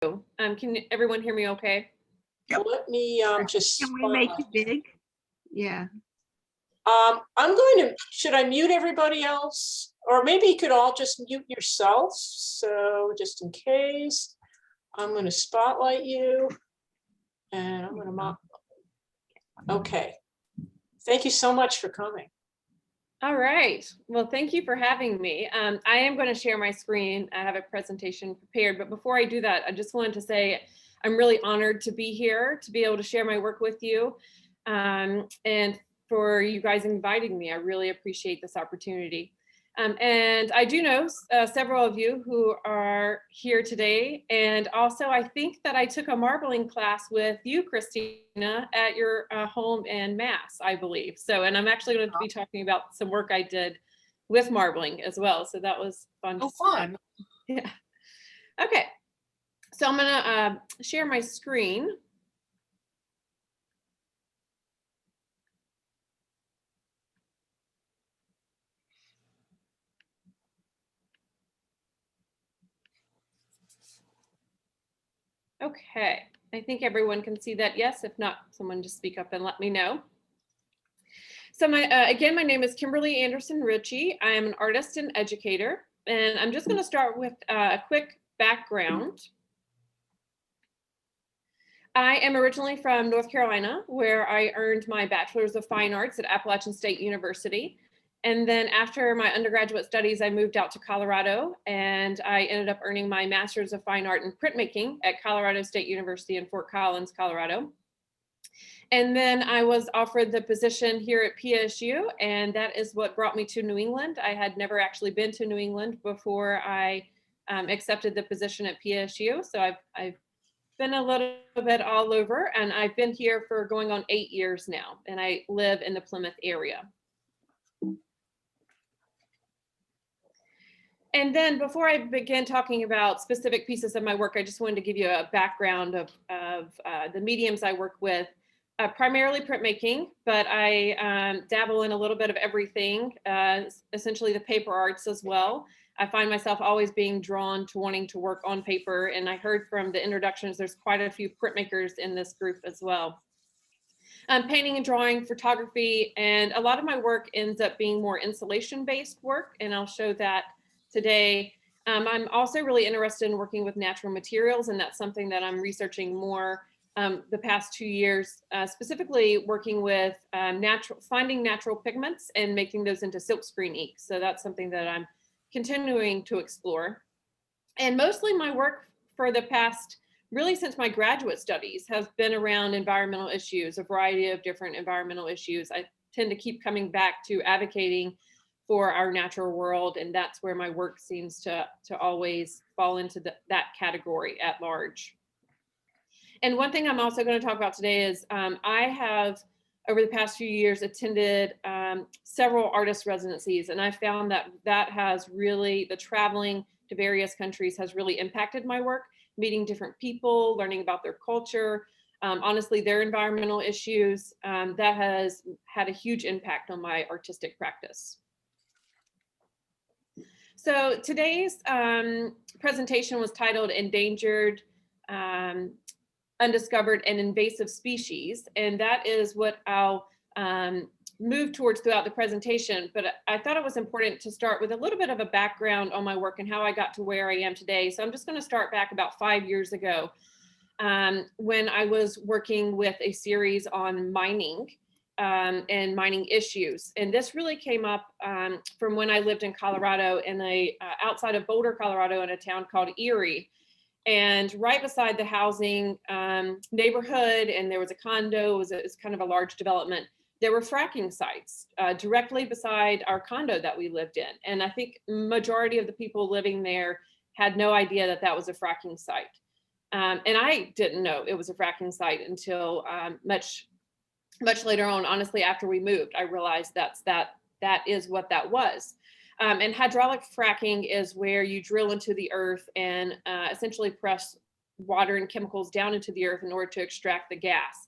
Can everyone hear me okay? Yep. Let me just. Can we make it big? Yeah. I'm going to, should I mute everybody else? Or maybe you could all just mute yourselves. So just in case, I'm going to spotlight you and I'm going to Okay. Thank you so much for coming. All right. Well, thank you for having me. I am going to share my screen. I have a presentation prepared, but before I do that, I just wanted to say I'm really honored to be here, to be able to share my work with you, and for you guys inviting me. I really appreciate this opportunity. And I do know several of you who are here today. And also, I think that I took a marbling class with you, Christina, at your home in Mass, I believe. So, and I'm actually going to be talking about some work I did with marbling as well. So that was fun. Oh, fun. Yeah. Okay. So I'm going to share my screen. Okay, I think everyone can see that. Yes, if not, someone just speak up and let me know. So again, my name is Kimberly Anderson Ritchie. I am an artist and educator, and I'm just going to start with a quick background. I am originally from North Carolina, where I earned my Bachelor's of Fine Arts at Appalachian State University. And then after my undergraduate studies, I moved out to Colorado, and I ended up earning my Master's of Fine Art in Printmaking at Colorado State University in Fort Collins, Colorado. And then I was offered the position here at PSU, and that is what brought me to New England. I had never actually been to New England before I accepted the position at PSU. So I've been a little bit all over, and I've been here for going on 8 years now, and I live in the Plymouth area. And then before I begin talking about specific pieces of my work, I just wanted to give you a background of the mediums I work with, primarily printmaking, but I dabble in a little bit of everything, essentially the paper arts as well. I find myself always being drawn to wanting to work on paper, and I heard from the introductions, there's quite a few printmakers in this group as well. Painting and drawing, photography, and a lot of my work ends up being more installation-based work, and I'll show that today. I'm also really interested in working with natural materials, and that's something that I'm researching more the past 2 years, specifically working with finding natural pigments and making those into silkscreen inks. So that's something that I'm continuing to explore. And mostly my work for the past, really since my graduate studies, has been around environmental issues, a variety of different environmental issues. I tend to keep coming back to advocating for our natural world, and that's where my work seems to always fall into that category at large. And one thing I'm also going to talk about today is I have, over the past few years, attended several artist residencies, and I found that has really, the traveling to various countries has really impacted my work, meeting different people, learning about their culture, honestly, their environmental issues. That has had a huge impact on my artistic practice. So today's presentation was titled Endangered, Undiscovered, and Invasive Species, and that is what I'll move towards throughout the presentation. But I thought it was important to start with a little bit of a background on my work and how I got to where I am today. So I'm just going to start back about 5 years ago when I was working with a series on mining and mining issues. And this really came up from when I lived in Colorado, in outside of Boulder, Colorado, in a town called Erie. And right beside the housing neighborhood, and there was a condo, it was kind of a large development, there were fracking sites directly beside our condo that we lived in. And I think majority of the people living there had no idea that that was a fracking site. And I didn't know it was a fracking site until much later on. Honestly, after we moved, I realized that is what that was. And hydraulic fracking is where you drill into the earth and essentially press water and chemicals down into the earth in order to extract the gas.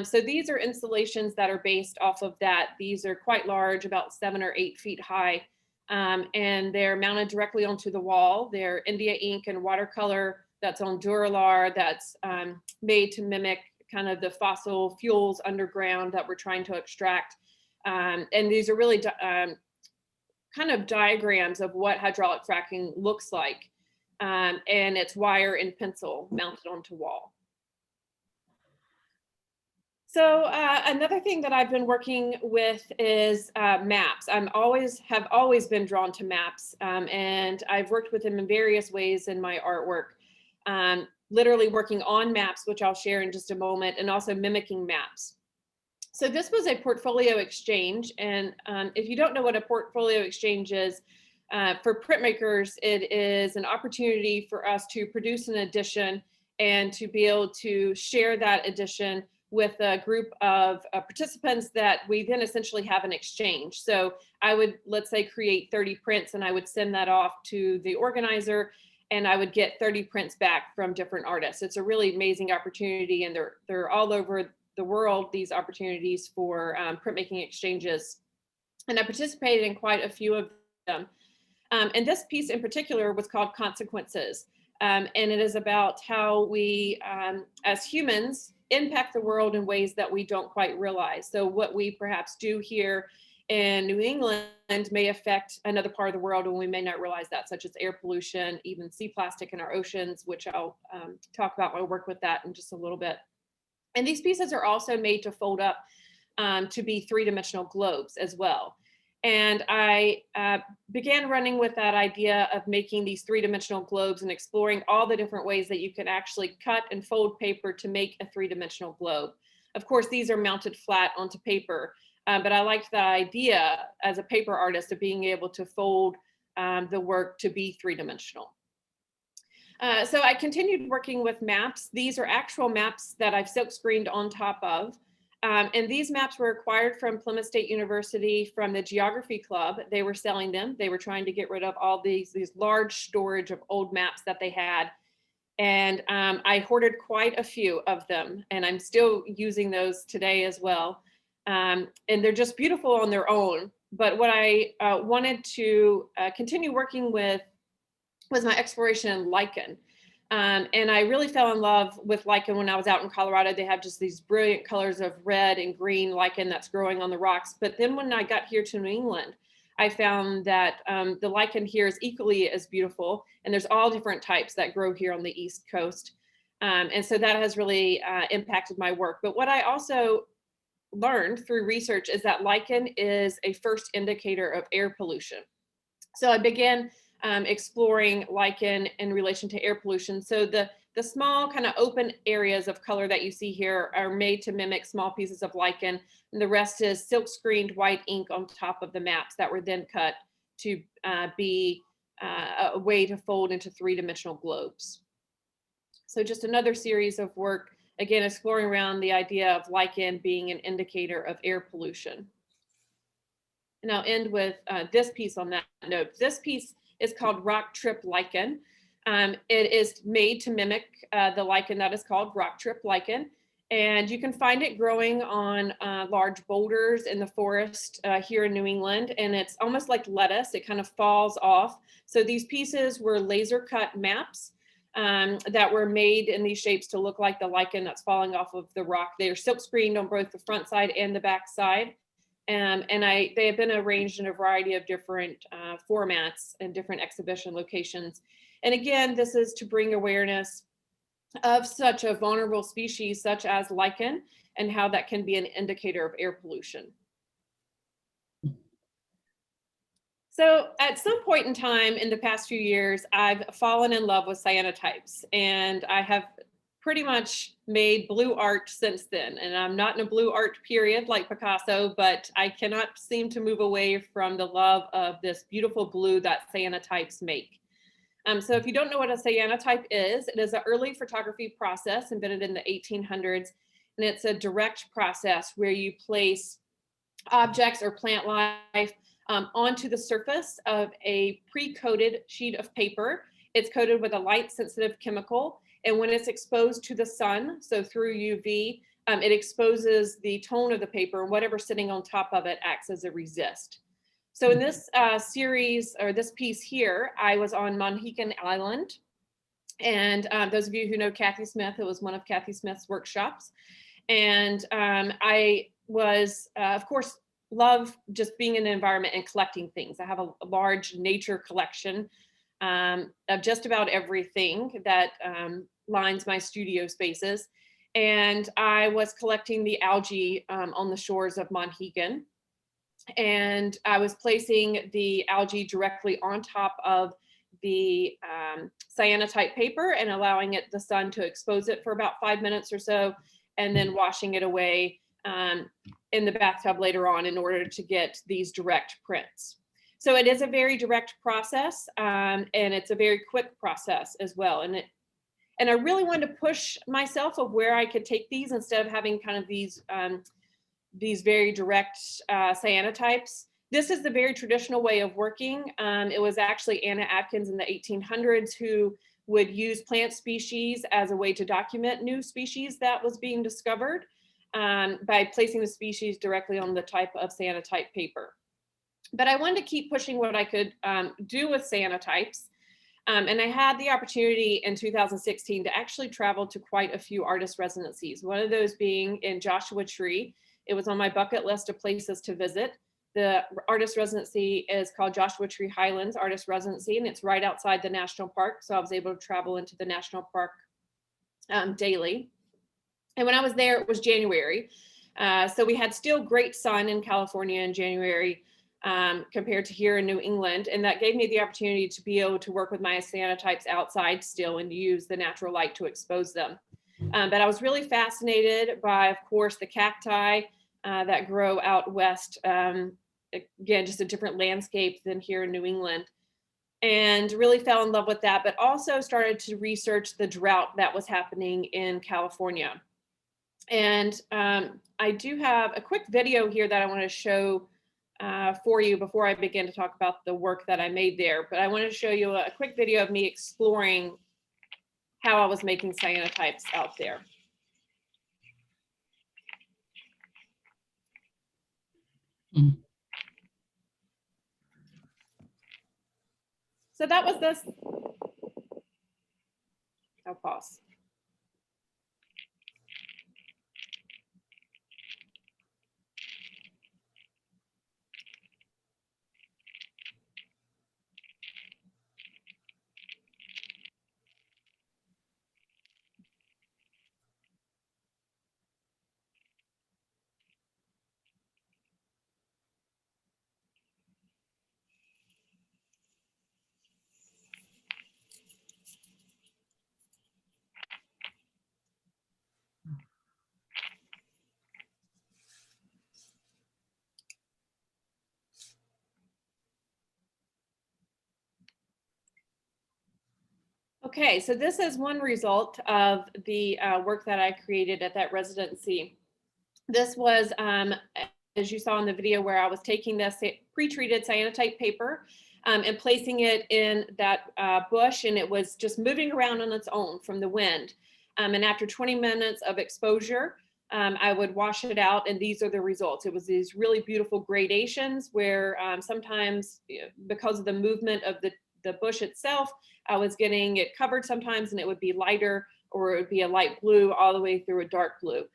So these are installations that are based off of that. These are quite large, about 7 or 8 feet high, and they're mounted directly onto the wall. They're India ink and watercolor that's on Duralar, that's made to mimic kind of the fossil fuels underground that we're trying to extract. And these are really kind of diagrams of what hydraulic fracking looks like. And it's wire and pencil mounted onto wall. So another thing that I've been working with is maps. Have always been drawn to maps, and I've worked with them in various ways in my artwork. Literally working on maps, which I'll share in just a moment, and also mimicking maps. So this was a portfolio exchange, and if you don't know what a portfolio exchange is, for printmakers, it is an opportunity for us to produce an edition and to be able to share that edition with a group of participants that we then essentially have an exchange. So I would, let's say, create 30 prints, and I would send that off to the organizer, and I would get 30 prints back from different artists. It's a really amazing opportunity, and they're all over the world, these opportunities for printmaking exchanges. And I participated in quite a few of them. And this piece in particular was called Consequences. And it is about how we, as humans, impact the world in ways that we don't quite realize. So what we perhaps do here in New England may affect another part of the world, and we may not realize that, such as air pollution, even sea plastic in our oceans, which I'll talk about my work with that in just a little bit. And these pieces are also made to fold up to be three-dimensional globes as well. And I began running with that idea of making these three-dimensional globes and exploring all the different ways that you can actually cut and fold paper to make a three-dimensional globe. Of course, these are mounted flat onto paper, but I liked the idea as a paper artist of being able to fold the work to be three-dimensional. So I continued working with maps. These are actual maps that I've silk screened on top of. And these maps were acquired from Plymouth State University from the Geography Club. They were selling them. They were trying to get rid of all these large storage of old maps that they had. And I hoarded quite a few of them, and I'm still using those today as well. And they're just beautiful on their own. But what I wanted to continue working with was my exploration in lichen. And I really fell in love with lichen when I was out in Colorado. They have just these brilliant colors of red and green lichen that's growing on the rocks. But then when I got here to New England, I found that the lichen here is equally as beautiful, and there's all different types that grow here on the East Coast. And so that has really impacted my work. But what I also learned through research is that lichen is a first indicator of air pollution. So I began exploring lichen in relation to air pollution. So the small kind of open areas of color that you see here are made to mimic small pieces of lichen, and the rest is silk screened white ink on top of the maps that were then cut to be a way to fold into three-dimensional globes. So just another series of work, again, exploring around the idea of lichen being an indicator of air pollution. And I'll end with this piece on that note. This piece is called Rock Trip Lichen. It is made to mimic the lichen that is called Rock Trip Lichen. And you can find it growing on large boulders in the forest here in New England. And it's almost like lettuce, it kind of falls off. So these pieces were laser cut maps that were made in these shapes to look like the lichen that's falling off of the rock. They are silk screened on both the front side and the back side. And they have been arranged in a variety of different formats and different exhibition locations. And again, this is to bring awareness of such a vulnerable species such as lichen and how that can be an indicator of air pollution. So at some point in time in the past few years, I've fallen in love with cyanotypes, and I have pretty much made blue art since then. And I'm not in a blue art period like Picasso, but I cannot seem to move away from the love of this beautiful blue that cyanotypes make. So if you don't know what a cyanotype is, it is an early photography process invented in the 1800s. And it's a direct process where you place objects or plant life onto the surface of a pre-coated sheet of paper. It's coated with a light sensitive chemical. And when it's exposed to the sun, so through UV, it exposes the tone of the paper, and whatever's sitting on top of it acts as a resist. So in this series, or this piece here, I was on Mohican Island, And those of you who know Kathy Smith, it was one of Kathy Smith's workshops. And I was, of course, love just being in the environment and collecting things. I have a large nature collection of just about everything that lines my studio spaces. And I was collecting the algae on the shores of Monhegan. And I was placing the algae directly on top of the cyanotype paper and allowing the sun to expose it for about 5 minutes or so, and then washing it away in the bathtub later on in order to get these direct prints. So it is a very direct process, and it's a very quick process as well. And I really wanted to push myself of where I could take these instead of having kind of these very direct cyanotypes. This is the very traditional way of working. It was actually Anna Atkins in the 1800s who would use plant species as a way to document new species that was being discovered by placing the species directly on the type of cyanotype paper. But I wanted to keep pushing what I could do with cyanotypes. And I had the opportunity in 2016 to actually travel to quite a few artist residencies, one of those being in Joshua Tree. It was on my bucket list of places to visit. The artist residency is called Joshua Tree Highlands Artist Residency, and it's right outside the national park. So I was able to travel into the national park daily. And when I was there, it was January. So we had still great sun in California in January compared to here in New England. And that gave me the opportunity to be able to work with my cyanotypes outside still and use the natural light to expose them. But I was really fascinated by, of course, the cacti that grow out west. Again, just a different landscape than here in New England. And really fell in love with that, but also started to research the drought that was happening in California. And I do have a quick video here that I want to show for you before I begin to talk about the work that I made there. But I want to show you a quick video of me exploring how I was making cyanotypes out there. So that was this. I'll pause. Okay, so this is one result of the work that I created at that residency. This was, as you saw in the video, where I was taking this pre-treated cyanotype paper and placing it in that bush, and it was just moving around on its own from the wind. And after 20 minutes of exposure, I would wash it out, and these are the results. It was these really beautiful gradations where sometimes, because of the movement of the bush itself, I was getting it covered sometimes and it would be lighter, or it would be a light blue all the way through a dark blue.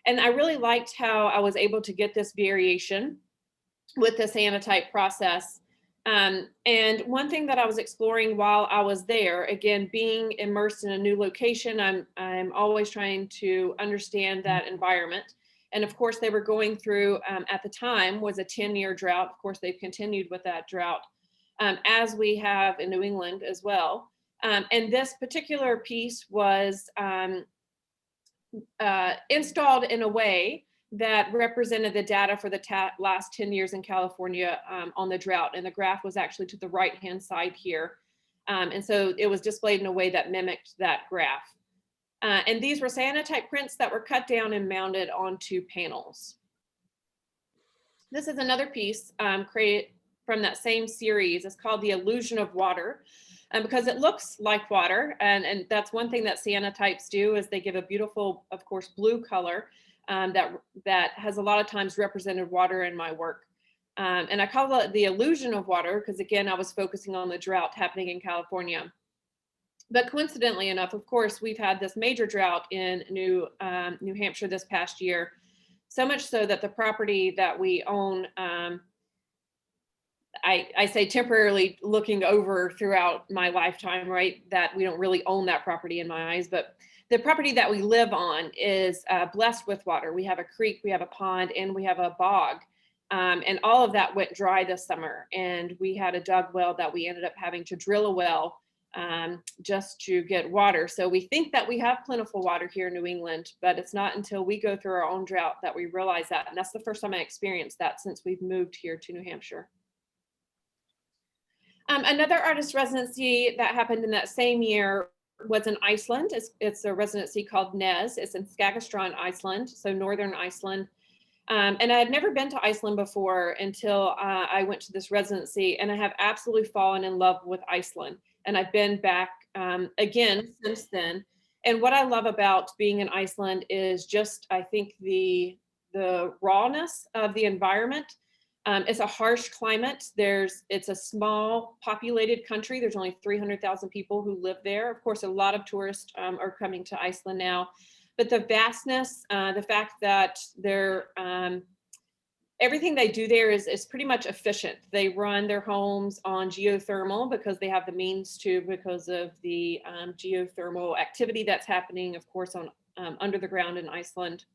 And I really liked how I was able to get this variation with the cyanotype process. And one thing that I was exploring while I was there, again, being immersed in a new location, I'm always trying to understand that environment. And of course, they were going through, at the time, was a 10-year drought. Of course, they've continued with that drought, as we have in New England as well. And this particular piece was installed in a way that represented the data for the last 10 years in California on the drought. And the graph was actually to the right-hand side here. And so it was displayed in a way that mimicked that graph. And these were cyanotype prints that were cut down and mounted onto panels. This is another piece created from that same series. It's called The Illusion of Water. Because it looks like water, and that's one thing that cyanotypes do, is they give a beautiful, of course, blue color that has a lot of times represented water in my work. And I call it The Illusion of Water because, again, I was focusing on the drought happening in California. But coincidentally enough, of course, we've had this major drought in New Hampshire this past year, so much so that the property that we own, I say temporarily looking over throughout my lifetime, right? That we don't really own that property in my eyes, but the property that we live on is blessed with water. We have a creek, we have a pond, and we have a bog. And all of that went dry this summer. And we had a dug well that we ended up having to drill a well just to get water. So we think that we have plentiful water here in New England, but it's not until we go through our own drought that we realize that. And that's the first time I experienced that since we've moved here to New Hampshire. Another artist residency that happened in that same year was in Iceland. It's a residency called Nes. It's in Skagastrand, Iceland, so northern Iceland. And I had never been to Iceland before until I went to this residency, and I have absolutely fallen in love with Iceland. And I've been back again since then. And what I love about being in Iceland is just, I think, the rawness of the environment. It's a harsh climate. It's a small populated country. There's only 300,000 people who live there. Of course, a lot of tourists are coming to Iceland now, but the vastness, the fact that everything they do there is pretty much efficient. They run their homes on geothermal because they have the means to, because of the geothermal activity that's happening, of course, on under the ground in Iceland.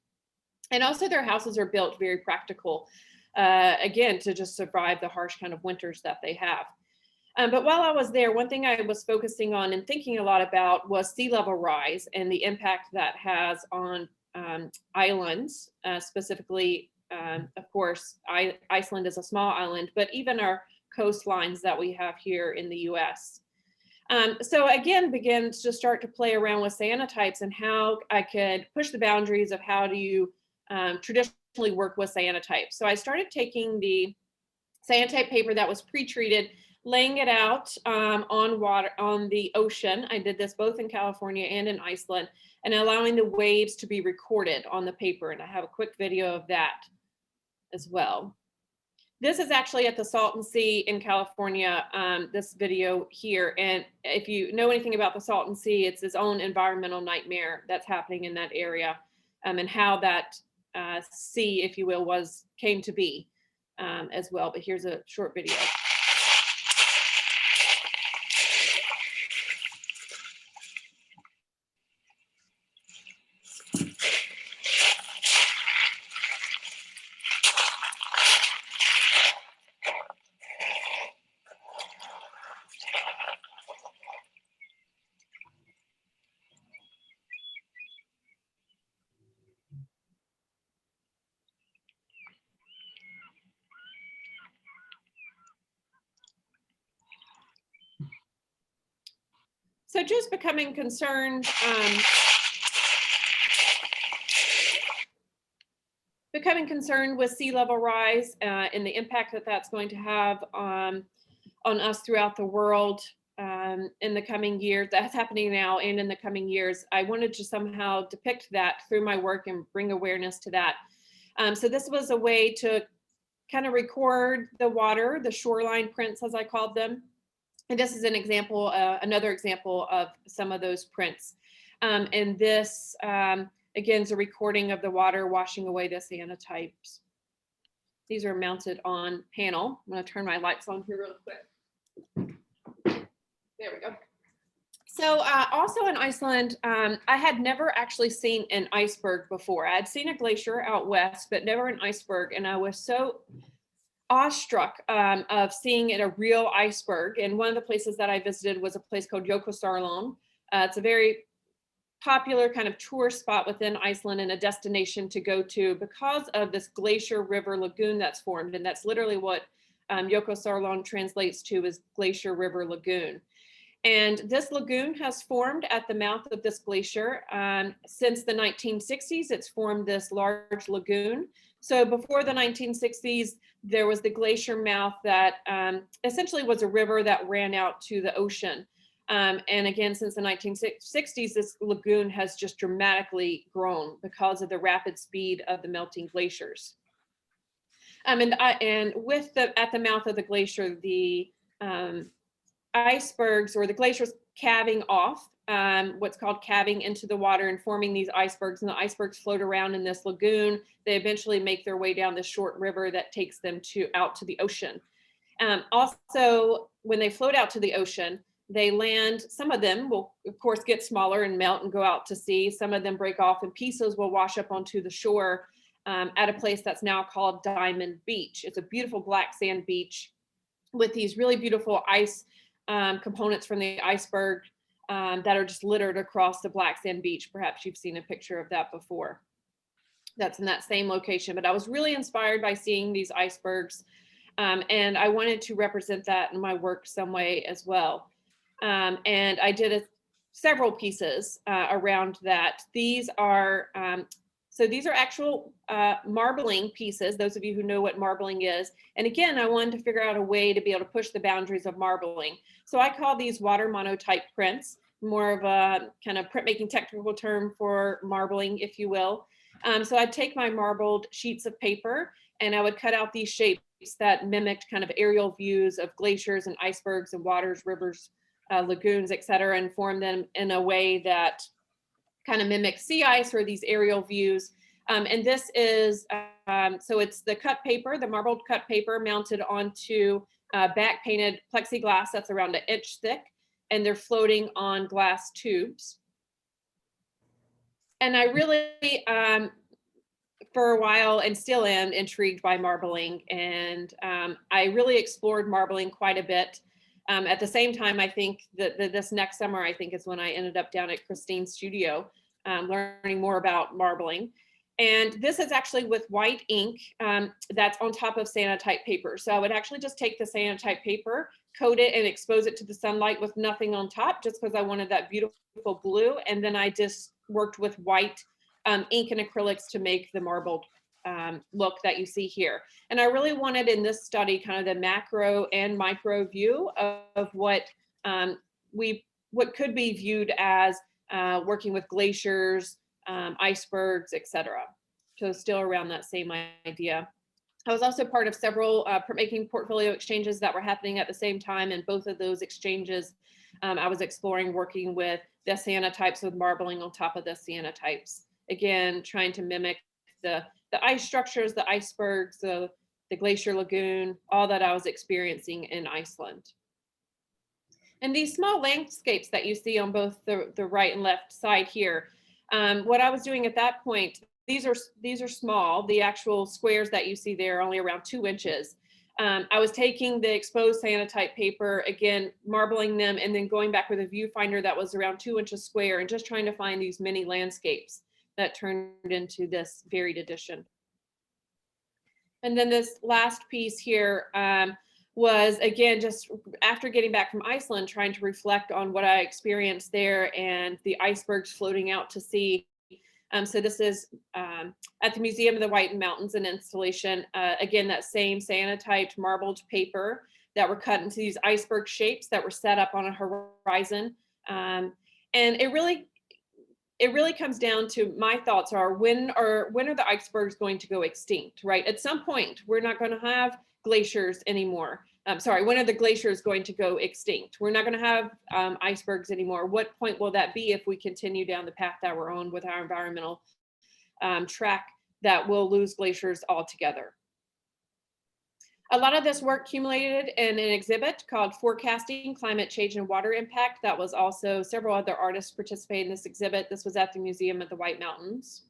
And also their houses are built very practical. Again, to just survive the harsh kind of winters that they have. But while I was there, one thing I was focusing on and thinking a lot about was sea level rise and the impact that has on islands, specifically, of course, Iceland is a small island, but even our coastlines that we have here in the US. So again, began to start to play around with cyanotypes and how I could push the boundaries of how do you traditionally work with cyanotypes. So I started taking the cyanotype paper that was pre-treated, laying it out on the ocean. I did this both in California and in Iceland, and allowing the waves to be recorded on the paper. And I have a quick video of that as well. This is actually at the Salton Sea in California, this video here. And if you know anything about the Salton Sea, it's its own environmental nightmare that's happening in that area, and how that sea, if you will, came to be as well. But here's a short video. So just becoming concerned, with sea level rise and the impact that that's going to have on us throughout the world in the coming years. That's happening now and in the coming years. I wanted to somehow depict that through my work and bring awareness to that. So this was a way to kind of record the water, the shoreline prints, as I called them. And this is an example, another example of some of those prints. And this, again, is a recording of the water washing away the cyanotypes. These are mounted on panel. I'm going to turn my lights on here real quick. There we go. So also in Iceland, I had never actually seen an iceberg before. I had seen a glacier out west, but never an iceberg. And I was so awestruck of seeing a real iceberg. And one of the places that I visited was a place called Jökulsárlón. It's a very popular kind of tourist spot within Iceland and a destination to go to because of this glacier river lagoon that's formed. And that's literally what Jökulsárlón translates to, is glacier river lagoon. And this lagoon has formed at the mouth of this glacier. Since the 1960s, it's formed this large lagoon. So before the 1960s, there was the glacier mouth that essentially was a river that ran out to the ocean. And again, since the 1960s, this lagoon has just dramatically grown because of the rapid speed of the melting glaciers. And with at the mouth of the glacier, the icebergs, or the glaciers calving off, what's called calving into the water and forming these icebergs. And the icebergs float around in this lagoon. They eventually make their way down this short river that takes them out to the ocean. Also, when they float out to the ocean, they land, some of them will of course get smaller and melt and go out to sea. Some of them break off and pieces will wash up onto the shore at a place that's now called Diamond Beach. It's a beautiful black sand beach with these really beautiful ice components from the iceberg that are just littered across the black sand beach. Perhaps you've seen a picture of that before. That's in that same location, but I was really inspired by seeing these icebergs. And I wanted to represent that in my work some way as well. And I did several pieces around that. These are, so these are actual marbling pieces, those of you who know what marbling is. And again, I wanted to figure out a way to be able to push the boundaries of marbling. So I call these water monotype prints, more of a kind of printmaking technical term for marbling, if you will. So I'd take my marbled sheets of paper and I would cut out these shapes that mimicked kind of aerial views of glaciers and icebergs and waters, rivers, lagoons, et cetera, and form them in a way that kind of mimics sea ice or these aerial views. And this is, so it's the cut paper, the marbled cut paper mounted onto back painted plexiglass that's around an inch thick, and they're floating on glass tubes. And I really, for a while and still am intrigued by marbling. And I really explored marbling quite a bit. At the same time, I think that this next summer, I think is when I ended up down at Christine's studio, learning more about marbling. And this is actually with white ink that's on top of cyanotype paper. So I would actually just take the cyanotype paper, coat it and expose it to the sunlight with nothing on top, just because I wanted that beautiful blue. And then I just worked with white ink and acrylics to make the marbled look that you see here. And I really wanted in this study kind of the macro and micro view of what could be viewed as working with glaciers, icebergs, etc. So still around that same idea. I was also part of several printmaking portfolio exchanges that were happening at the same time. And both of those exchanges, I was exploring working with the cyanotypes with marbling on top of the cyanotypes. Again, trying to mimic the ice structures, the icebergs, the glacier lagoon, all that I was experiencing in Iceland. And these small landscapes that you see on both the right and left side here, what I was doing at that point, these are small. The actual squares that you see there are only around 2 inches. I was taking the exposed cyanotype paper, again, marbling them, and then going back with a viewfinder that was around 2 inches square and just trying to find these mini landscapes that turned into this varied edition. And then this last piece here was, again, just after getting back from Iceland, trying to reflect on what I experienced there and the icebergs floating out to sea. So this is at the Museum of the White Mountains, an installation, again, that same cyanotyped marbled paper that were cut into these iceberg shapes that were set up on a horizon. And it really comes down to, my thoughts are, when are the icebergs going to go extinct, right? At some point, we're not going to have glaciers anymore. When are the glaciers going to go extinct? We're not going to have icebergs anymore. What point will that be if we continue down the path that we're on with our environmental track, that we'll lose glaciers altogether? A lot of this work accumulated in an exhibit called Forecasting Climate Change and Water Impact. That was also, several other artists participated in this exhibit. This was at the Museum of the White Mountains.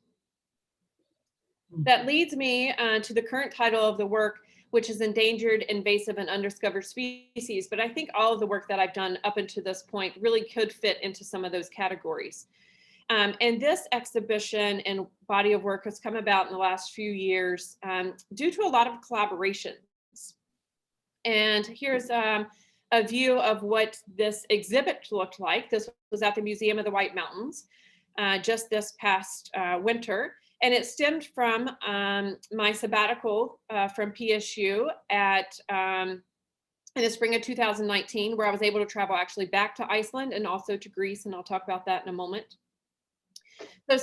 That leads me to the current title of the work, which is Endangered, Invasive, and Undiscovered Species. But I think all of the work that I've done up until this point really could fit into some of those categories. And this exhibition and body of work has come about in the last few years due to a lot of collaboration. And here's a view of what this exhibit looked like. This was at the Museum of the White Mountains just this past winter. And it stemmed from my sabbatical from PSU in the spring of 2019, where I was able to travel actually back to Iceland and also to Greece. And I'll talk about that in a moment. So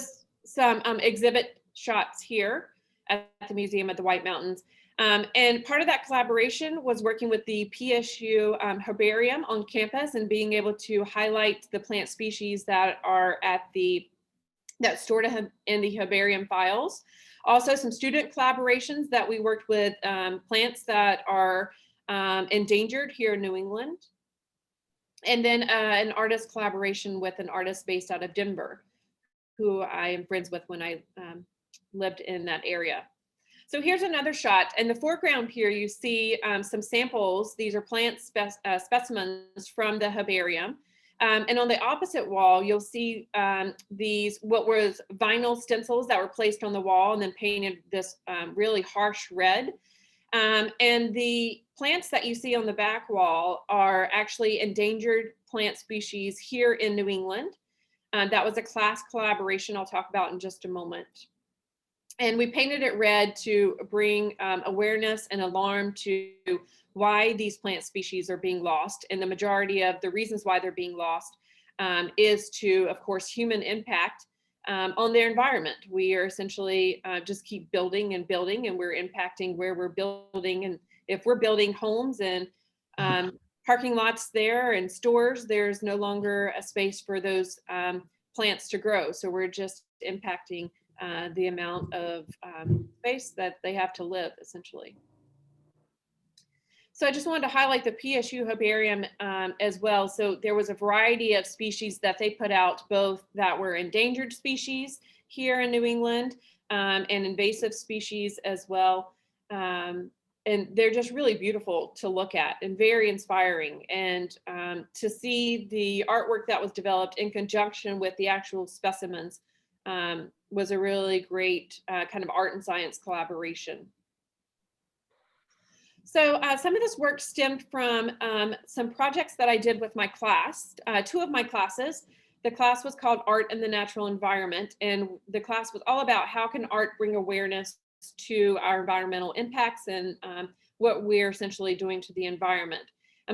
some exhibit shots here at the Museum of the White Mountains. And part of that collaboration was working with the PSU herbarium on campus and being able to highlight the plant species that are that's stored in the herbarium files. Also some student collaborations that we worked with plants that are endangered here in New England. And then an artist collaboration with an artist based out of Denver, who I am friends with when I lived in that area. So here's another shot. In the foreground here, you see some samples. These are plant specimens from the herbarium. And on the opposite wall, you'll see what was vinyl stencils that were placed on the wall and then painted this really harsh red. And the plants that you see on the back wall are actually endangered plant species here in New England. That was a class collaboration I'll talk about in just a moment. And we painted it red to bring awareness and alarm to why these plant species are being lost. And the majority of the reasons why they're being lost is to, of course, human impact on their environment. We are essentially just keep building and building, and we're impacting where we're building. And if we're building homes and parking lots there and stores, there's no longer a space for those plants to grow. So we're just impacting the amount of space that they have to live, essentially. So I just wanted to highlight the PSU herbarium as well. So there was a variety of species that they put out, both that were endangered species here in New England and invasive species as well. And they're just really beautiful to look at and very inspiring. And to see the artwork that was developed in conjunction with the actual specimens was a really great kind of art and science collaboration. So some of this work stemmed from some projects that I did with my class, two of my classes. The class was called Art in the Natural Environment, and the class was all about how can art bring awareness to our environmental impacts and what we're essentially doing to the environment.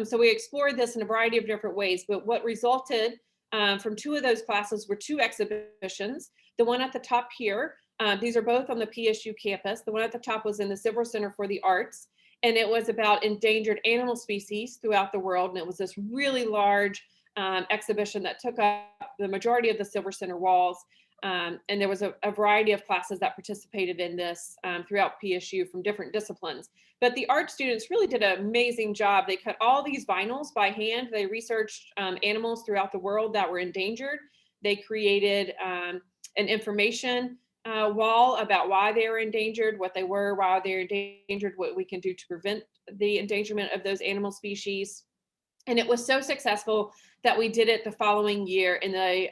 So we explored this in a variety of different ways, but what resulted from two of those classes were two exhibitions. The one at the top here, these are both on the PSU campus. The one at the top was in the Civil Center for the Arts, and it was about endangered animal species throughout the world. And it was this really large exhibition that took up the majority of the Silver Center walls. And there was a variety of classes that participated in this throughout PSU from different disciplines. But the art students really did an amazing job. They cut all these vinyls by hand. They researched animals throughout the world that were endangered. They created an information wall about why they were endangered, what they were, why they're endangered, what we can do to prevent the endangerment of those animal species. And it was so successful that we did it the following year in the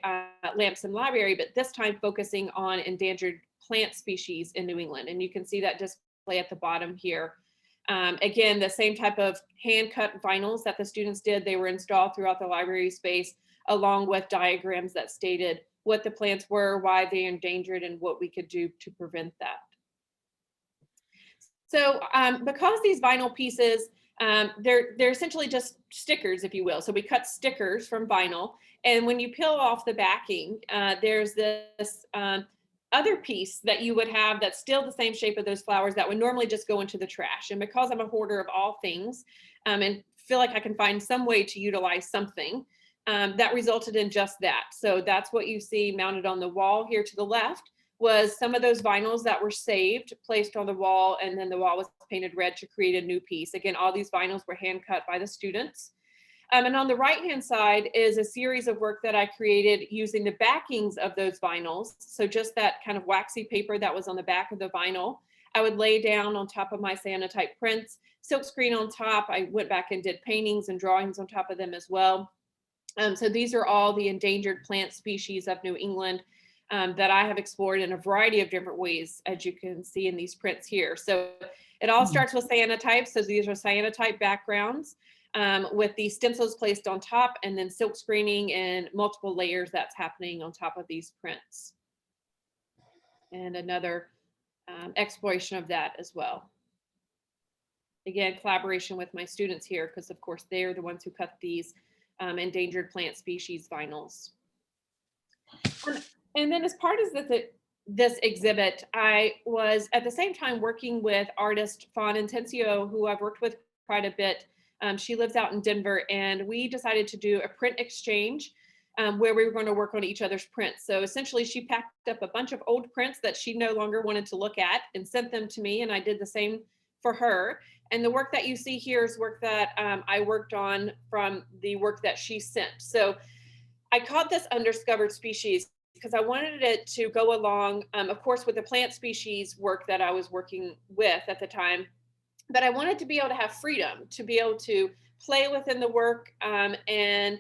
Lamson Library, but this time focusing on endangered plant species in New England. And you can see that display at the bottom here. Again, the same type of hand-cut vinyls that the students did, they were installed throughout the library space, along with diagrams that stated what the plants were, why they're endangered, and what we could do to prevent that. So because these vinyl pieces, they're essentially just stickers, if you will. So we cut stickers from vinyl, and when you peel off the backing, there's this other piece that you would have that's still the same shape of those flowers that would normally just go into the trash. And because I'm a hoarder of all things and feel like I can find some way to utilize something, that resulted in just that. So that's what you see mounted on the wall here to the left was some of those vinyls that were saved, placed on the wall, and then the wall was painted red to create a new piece. Again, all these vinyls were hand cut by the students. And on the right-hand side is a series of work that I created using the backings of those vinyls. So just that kind of waxy paper that was on the back of the vinyl, I would lay down on top of my cyanotype prints, silk screen on top. I went back and did paintings and drawings on top of them as well. So these are all the endangered plant species of New England that I have explored in a variety of different ways, as you can see in these prints here. So it all starts with cyanotypes. So these are cyanotype backgrounds with the stencils placed on top, and then silk screening and multiple layers that's happening on top of these prints. And another exploration of that as well. Again, collaboration with my students here, because of course they're the ones who cut these endangered plant species vinyls. And then as part of this exhibit, I was at the same time working with artist Fawn Intencio, who I've worked with quite a bit. She lives out in Denver, and we decided to do a print exchange where we were going to work on each other's prints. So essentially, she packed up a bunch of old prints that she no longer wanted to look at and sent them to me, and I did the same for her. And the work that you see here is work that I worked on from the work that she sent. So I caught this undiscovered species because I wanted it to go along, of course, with the plant species work that I was working with at the time. But I wanted to be able to have freedom, to be able to play within the work, and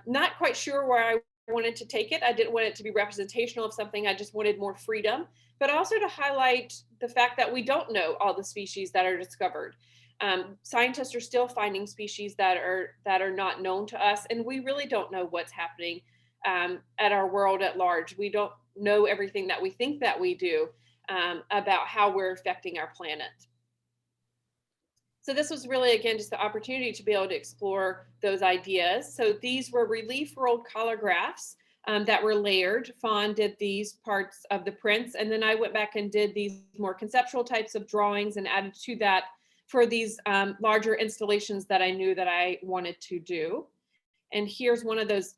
not quite sure where I wanted to take it. I didn't want it to be representational of something. I just wanted more freedom, but also to highlight the fact that we don't know all the species that are discovered. Scientists are still finding species that are not known to us, and we really don't know what's happening at our world at large. We don't know everything that we think that we do about how we're affecting our planet. So this was really, again, just the opportunity to be able to explore those ideas. So these were relief rolled collagraphs that were layered. Fawn did these parts of the prints, and then I went back and did these more conceptual types of drawings and added to that for these larger installations that I knew that I wanted to do. And here's one of those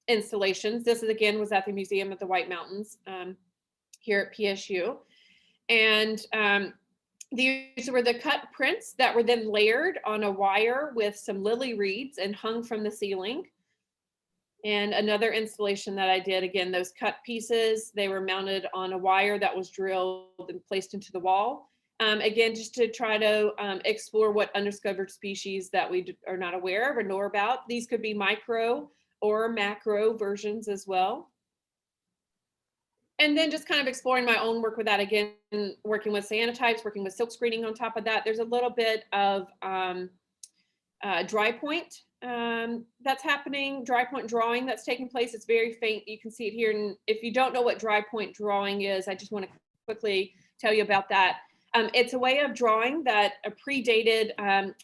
installations. This is, again, was at the Museum of the White Mountains here at PSU. And these were the cut prints that were then layered on a wire with some lily reeds and hung from the ceiling. And another installation that I did, again, those cut pieces, they were mounted on a wire that was drilled and placed into the wall. Again, just to try to explore what undiscovered species that we are not aware of or know about. These could be micro or macro versions as well. And then just kind of exploring my own work with that, again, working with cyanotypes, working with silk screening on top of that. There's a little bit of dry point that's happening, dry point drawing that's taking place. It's very faint. You can see it here. And if you don't know what dry point drawing is, I just want to quickly tell you about that. It's a way of drawing that predated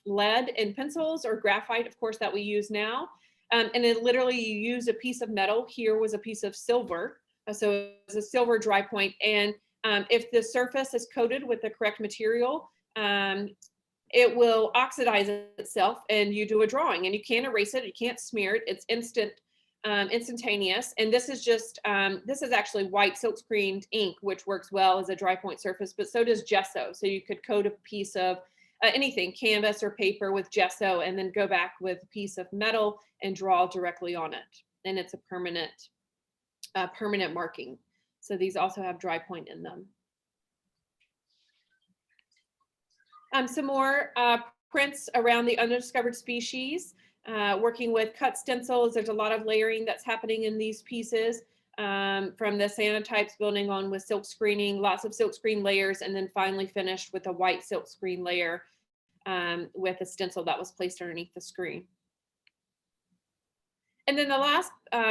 lead in pencils or graphite, of course, that we use now. And it literally, you use a piece of metal. Here was a piece of silver. So it's a silver dry point. And if the surface is coated with the correct material, it will oxidize itself and you do a drawing, and you can't erase it. You can't smear it. It's instantaneous. And this is just, this is actually white silk screened ink, which works well as a dry point surface, but so does gesso. So you could coat a piece of anything, canvas or paper, with gesso, and then go back with a piece of metal and draw directly on it. And it's a permanent marking. So these also have dry point in them. Some more prints around the undiscovered species, working with cut stencils. There's a lot of layering that's happening in these pieces, from the cyanotypes building on with silk screening, lots of silk screen layers, and then finally finished with a white silk screen layer with a stencil that was placed underneath the screen. And then the last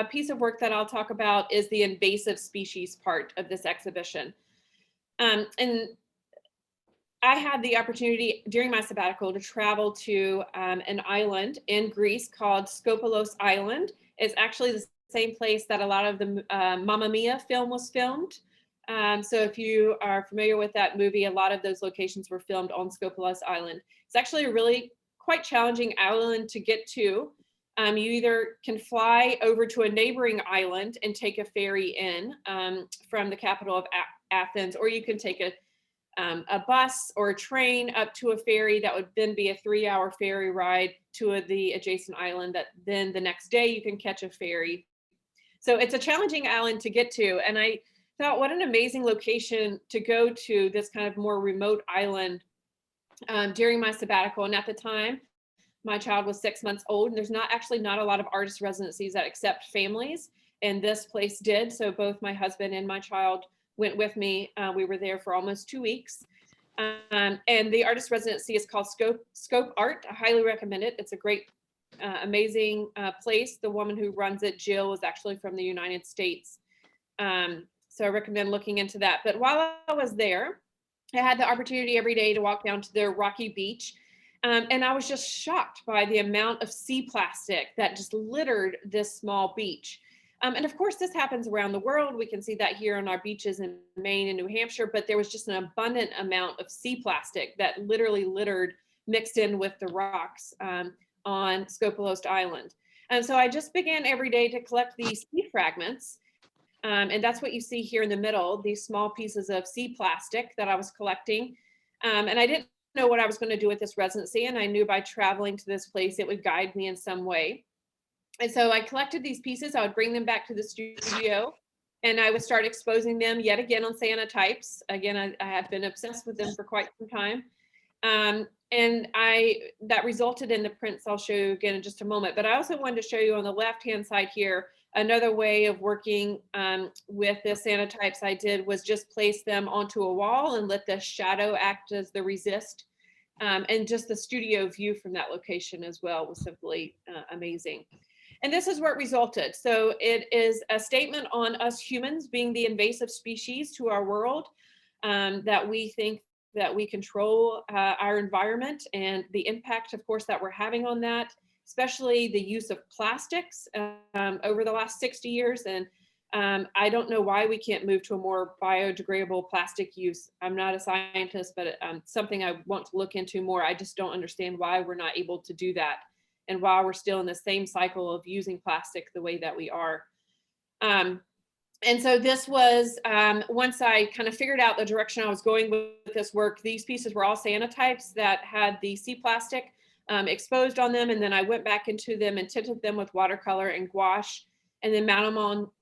piece of work that I'll talk about is the invasive species part of this exhibition. And I had the opportunity during my sabbatical to travel to an island in Greece called Skopelos Island. It's actually the same place that a lot of the Mamma Mia film was filmed. So if you are familiar with that movie, a lot of those locations were filmed on Skopelos Island. It's actually a really quite challenging island to get to. You either can fly over to a neighboring island and take a ferry in from the capital of Athens, or you can take a bus or a train up to a ferry that would then be a 3-hour ferry ride to the adjacent island that then the next day you can catch a ferry. So it's a challenging island to get to. And I thought, what an amazing location to go to, this kind of more remote island during my sabbatical. And at the time, my child was 6 months old, and there's not a lot of artist residencies that accept families, and this place did. So both my husband and my child went with me. We were there for almost 2 weeks. And the artist residency is called Scope Art. I highly recommend it. It's a great, amazing place. The woman who runs it, Jill, is actually from the United States. So I recommend looking into that. But while I was there, I had the opportunity every day to walk down to their rocky beach. And I was just shocked by the amount of sea plastic that just littered this small beach. And of course, this happens around the world. We can see that here on our beaches in Maine and New Hampshire, but there was just an abundant amount of sea plastic that literally littered, mixed in with the rocks on Scopolost Island. And so I just began every day to collect these sea fragments. And that's what you see here in the middle, these small pieces of sea plastic that I was collecting. And I didn't know what I was going to do with this residency. And I knew by traveling to this place, it would guide me in some way. And so I collected these pieces. I would bring them back to the studio and I would start exposing them yet again on cyanotypes. Again, I have been obsessed with them for quite some time. And that resulted in the prints I'll show you again in just a moment. But I also wanted to show you on the left-hand side here, another way of working with the cyanotypes I did was just place them onto a wall and let the shadow act as the resist. And just the studio view from that location as well was simply amazing. And this is where it resulted. So it is a statement on us humans being the invasive species to our world, that we think that we control our environment and the impact, of course, that we're having on that, especially the use of plastics over the last 60 years. And I don't know why we can't move to a more biodegradable plastic use. I'm not a scientist, but something I want to look into more. I just don't understand why we're not able to do that, and why we're still in the same cycle of using plastic the way that we are. And so this was, once I kind of figured out the direction I was going with this work, these pieces were all cyanotypes that had the sea plastic exposed on them. And then I went back into them and tinted them with watercolor and gouache, and then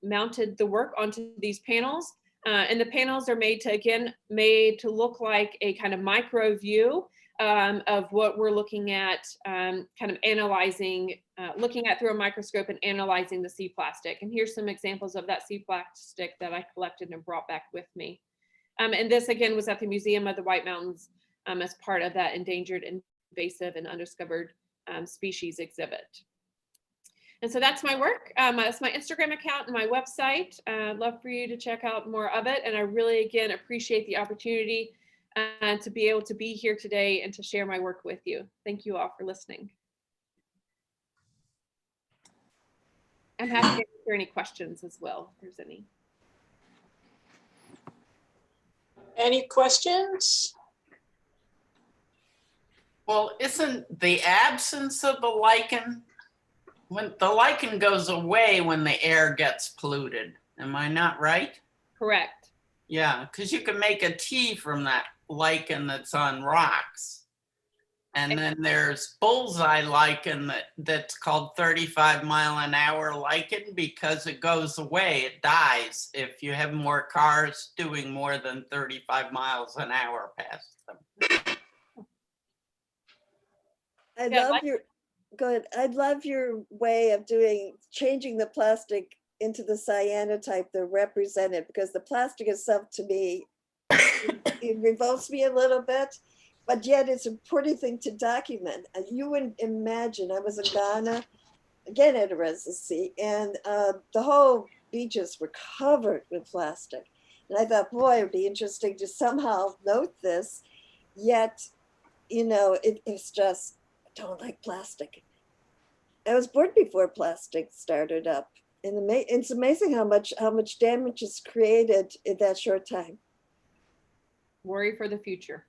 mounted the work onto these panels. And the panels are made to look like a kind of micro view of what we're looking at, kind of analyzing, looking at through a microscope and analyzing the sea plastic. And here's some examples of that sea plastic that I collected and brought back with me. And this again was at the Museum of the White Mountains as part of that Endangered, Invasive, and Undiscovered Species exhibit. And so that's my work. That's my Instagram account and my website. I'd love for you to check out more of it. And I really, again, appreciate the opportunity to be able to be here today and to share my work with you. Thank you all for listening. I'm happy to answer any questions as well, if there's any. Any questions? Well, isn't the absence of the lichen, when the lichen goes away when the air gets polluted, am I not right? Correct. Yeah, because you can make a tea from that lichen that's on rocks. And then there's bullseye lichen that's called 35-mile-an-hour lichen because it goes away, it dies if you have more cars doing more than 35 miles an hour past them. I Yeah, love your, go ahead. I love your way of changing the plastic into the cyanotype that represented, because the plastic itself to me, it revolts me a little bit, but yet it's an important thing to document. And you wouldn't imagine, I was in Ghana, again at a residency, and the whole beaches were covered with plastic. And I thought, boy, it would be interesting to somehow note this, yet, you know, it's just, I don't like plastic. I was born before plastic started up. And it's amazing how much damage is created in that short time. Worry for the future.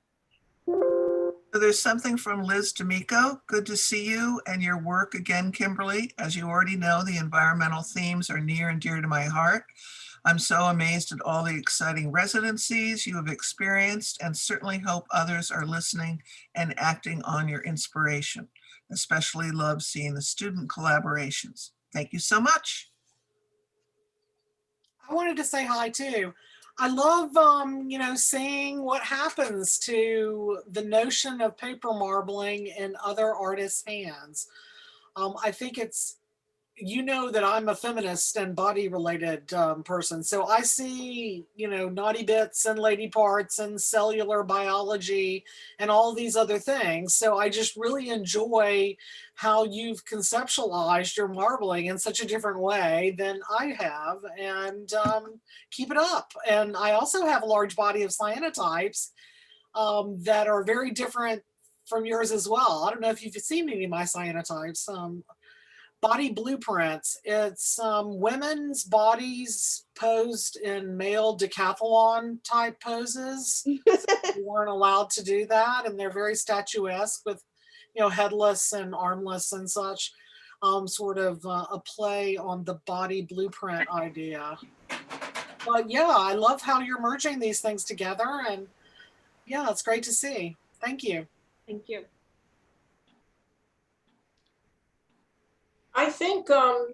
So there's something from Liz D'Amico. Good to see you and your work again, Kimberly. As you already know, the environmental themes are near and dear to my heart. I'm so amazed at all the exciting residencies you have experienced, and certainly hope others are listening and acting on your inspiration. Especially love seeing the student collaborations. Thank you so much. I wanted to say hi too. I love, you know, seeing what happens to the notion of paper marbling in other artists' hands. I think it's, you know, that I'm a feminist and body related person. So I see, you know, naughty bits and lady parts and cellular biology and all these other things. So I just really enjoy how you've conceptualized your marbling in such a different way than I have, and keep it up. And I also have a large body of cyanotypes that are very different from yours as well. I don't know if you've seen any of my cyanotypes. body blueprints. It's women's bodies posed in male decathlon type poses. We weren't allowed to do that, and they're very statuesque with, you know, headless and armless and such. Sort of a play on the body blueprint idea. But yeah, I love how you're merging these things together, and yeah, it's great to see. Thank you. Thank you. I think a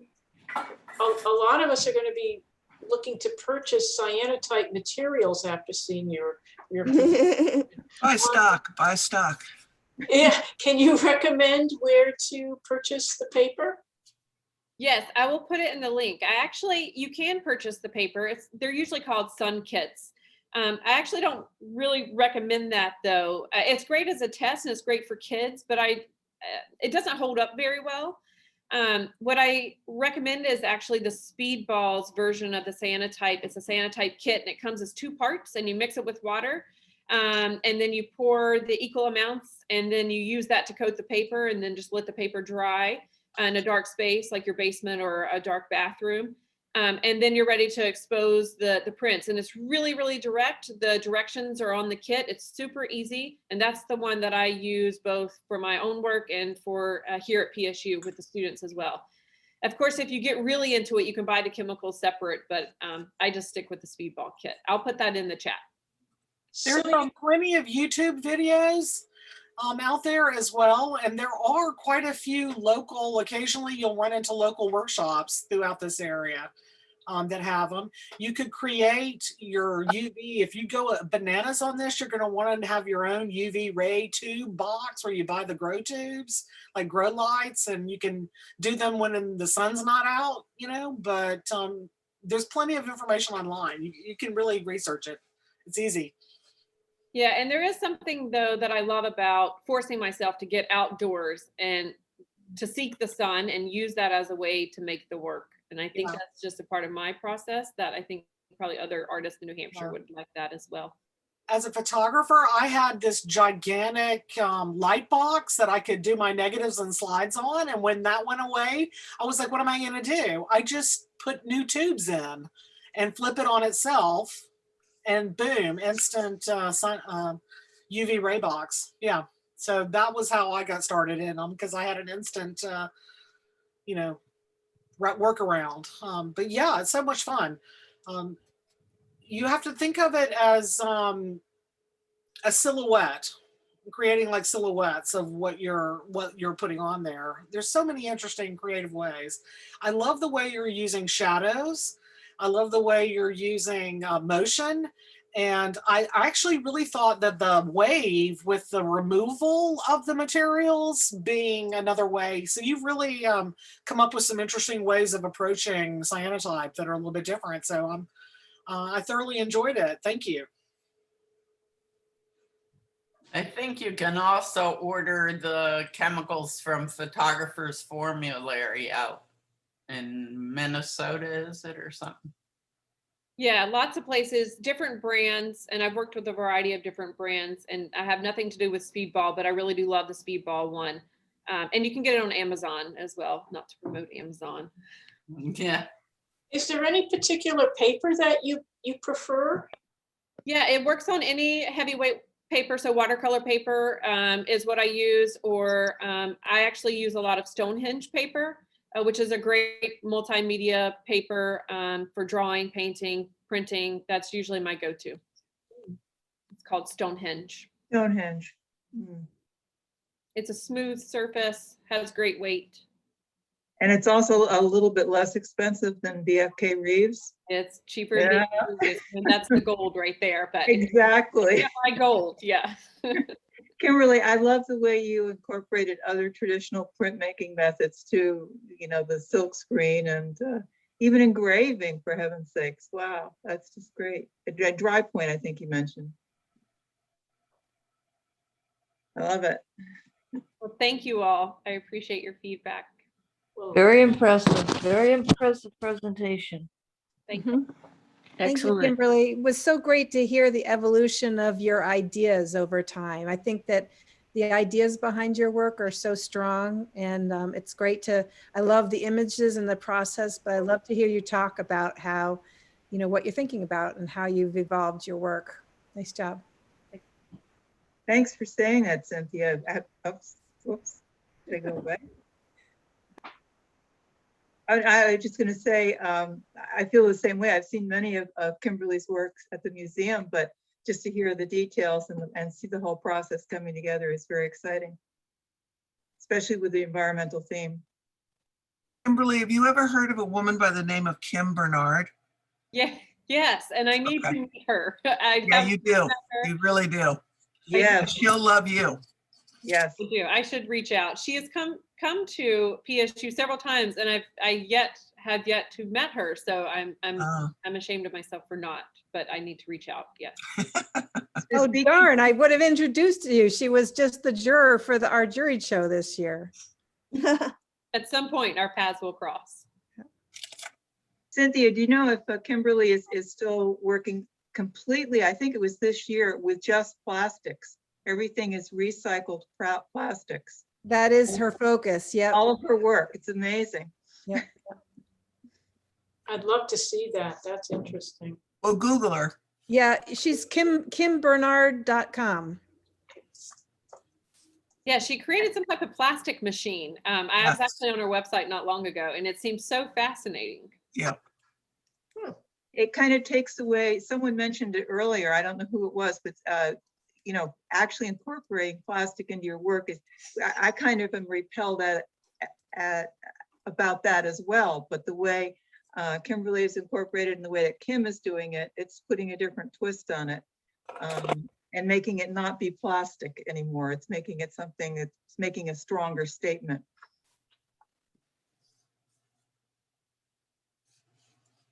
lot of us are going to be looking to purchase cyanotype materials after seeing your Buy stock, buy stock. Yeah, can you recommend where to purchase the paper? Yes, I will put it in the link. You can purchase the paper. They're usually called sun kits. I actually don't really recommend that though. It's great as a test and it's great for kids, but it doesn't hold up very well. What I recommend is actually the Speedballs version of the cyanotype. It's a cyanotype kit and it comes as 2 parts and you mix it with water. And then you pour the equal amounts and then you use that to coat the paper and then just let the paper dry in a dark space like your basement or a dark bathroom. And then you're ready to expose the prints. And it's really, really direct. The directions are on the kit. It's super easy. And that's the one that I use both for my own work and for here at PSU with the students as well. Of course, if you get really into it, you can buy the chemicals separate, but I just stick with the Speedball kit. I'll put that in the chat. There's plenty of YouTube videos out there as well. And there are quite a few local, occasionally you'll run into local workshops throughout this area that have them. You could create your UV. If you go bananas on this, you're going to want to have your own UV ray tube box where you buy the grow tubes, like grow lights, and you can do them when the sun's not out, you know, but there's plenty of information online. You can really research it. It's easy. Yeah, and there is something though that I love about forcing myself to get outdoors and to seek the sun and use that as a way to make the work. And I think that's just a part of my process that I think probably other artists in New Hampshire would like that as well. As a photographer, I had this gigantic light box that I could do my negatives and slides on. And when that went away, I was like, what am I going to do? I just put new tubes in and flip it on itself. And boom, instant UV ray box. Yeah. So that was how I got started in them because I had an instant, you know, workaround. But yeah, it's so much fun. You have to think of it as a silhouette, creating like silhouettes of what you're putting on there. There's so many interesting creative ways. I love the way you're using shadows. I love the way you're using motion. And I actually really thought that the wave with the removal of the materials being another way. So you've really come up with some interesting ways of approaching cyanotype that are a little bit different. So I thoroughly enjoyed it. Thank you. I think you can also order the chemicals from Photographer's Formulary out in Minnesota, is it, or something? Yeah, lots of places, different brands, and I've worked with a variety of different brands, and I have nothing to do with Speedball, but I really do love the Speedball one. And you can get it on Amazon as well, not to promote Amazon. Yeah. Is there any particular paper that you prefer? Yeah, it works on any heavyweight paper. So watercolor paper is what I use, or I actually use a lot of Stonehenge paper, which is a great multimedia paper for drawing, painting, printing. That's usually my go-to. It's called Stonehenge. Stonehenge. Mm. It's a smooth surface, has great weight. And it's also a little bit less expensive than BFK Reeves. It's cheaper. Yeah. And that's the gold right there. But Exactly. my gold, yeah. Kimberly, I love the way you incorporated other traditional printmaking methods too, you know, the silk screen and even engraving, for heaven's sakes. Wow, that's just great. A dry point, I think you mentioned. I love it. Well, thank you all. I appreciate your feedback. Very impressive presentation. Thank you. Thank you, Excellent. Kimberly. It was so great to hear the evolution of your ideas over time. I think that the ideas behind your work are so strong, and it's great to, I love the images and the process, but I love to hear you talk about how, you know, what you're thinking about and how you've evolved your work. Nice job. Thanks for saying that, Cynthia. Oops, whoops, did I go away? I was just going to say, I feel the same way. I've seen many of Kimberly's works at the museum, but just to hear the details and see the whole process coming together is very exciting, especially with the environmental theme. Kimberly, have you ever heard of a woman by the name of Kim Bernard? Yeah, yes, and I need to Okay. meet her. Yeah, you do. You really do. Yes, She'll love you. yes. I do. I should reach out. She has come to PSU several times, and I have yet to met her. So I'm ashamed of myself for not, but I need to reach out. Yes. Oh, darn, I would have introduced you. She was just the juror for our jury show this year. At some point, our paths will cross. Cynthia, do you know if Kimberly is still working completely? I think it was this year with just plastics. Everything is recycled plastics. That is her focus. Yeah. All of her work. It's amazing. Yeah. I'd love to see that. That's interesting. Well, Google her. Yeah, she's kimbernard.com. Yeah, she created some type of plastic machine. I was actually on her website not long ago, and it seems so fascinating. Yep. It kind of takes away, someone mentioned it earlier, I don't know who it was, but you know, actually incorporating plastic into your work is, I kind of am repelled about that as well. But the way Kimberly is incorporated and the way that Kim is doing it, it's putting a different twist on it and making it not be plastic anymore. It's making it something that's making a stronger statement.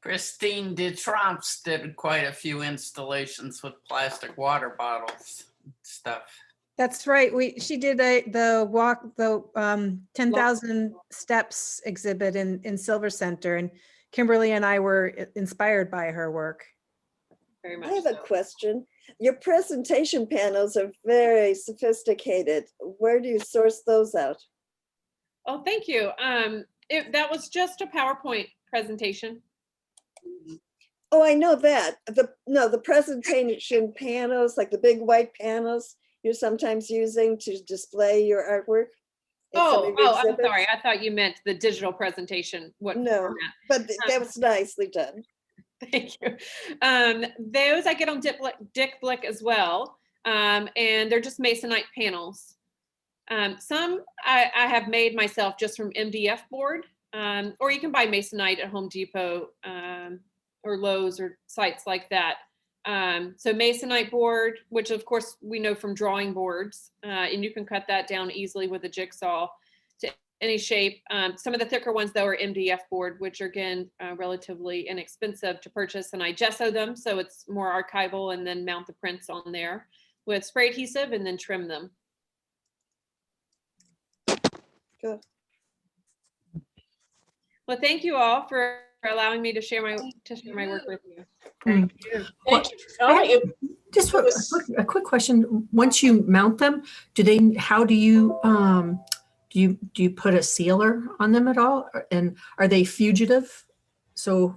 Christine DeTromps did quite a few installations with plastic water bottles and stuff. That's right. She did the 10,000 steps exhibit in Silver Center, and Kimberly and I were inspired by her work. Very much. I have a so. question. Your presentation panels are very sophisticated. Where do you source those out? Oh, thank you. That was just a PowerPoint presentation. Oh, I know that. The presentation panels, like the big white panels you're sometimes using to display your artwork. in some of your I'm exhibits. sorry. I thought you meant the digital presentation. What No, format? but that was nicely done. Thank you. Those I get on Dick Blick as well. And they're just Masonite panels. Some I have made myself just from MDF board, or you can buy Masonite at Home Depot or Lowe's or sites like that. So Masonite board, which of course we know from drawing boards, and you can cut that down easily with a jigsaw to any shape. Some of the thicker ones though are MDF board, which are again relatively inexpensive to purchase, and I gesso them so it's more archival, and then mount the prints on there with spray adhesive and then trim them. Good. Well, thank you all for allowing me to share my work with you. Thank you. Thank you for coming. Just a quick question. Once you mount them, how do you put a sealer on them at all? And are they fugitive? So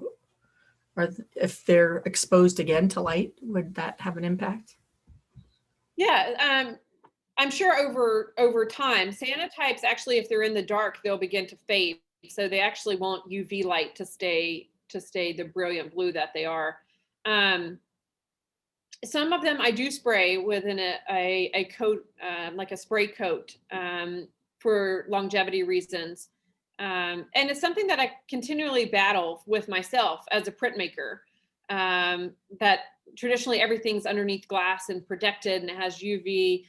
if they're exposed again to light, would that have an impact? Yeah, I'm sure over time, cyanotypes actually, if they're in the dark, they'll begin to fade. So they actually want UV light to stay the brilliant blue that they are. Some of them I do spray within a coat, like a spray coat, for longevity reasons. And it's something that I continually battle with myself as a printmaker, that traditionally everything's underneath glass and protected and it has UV,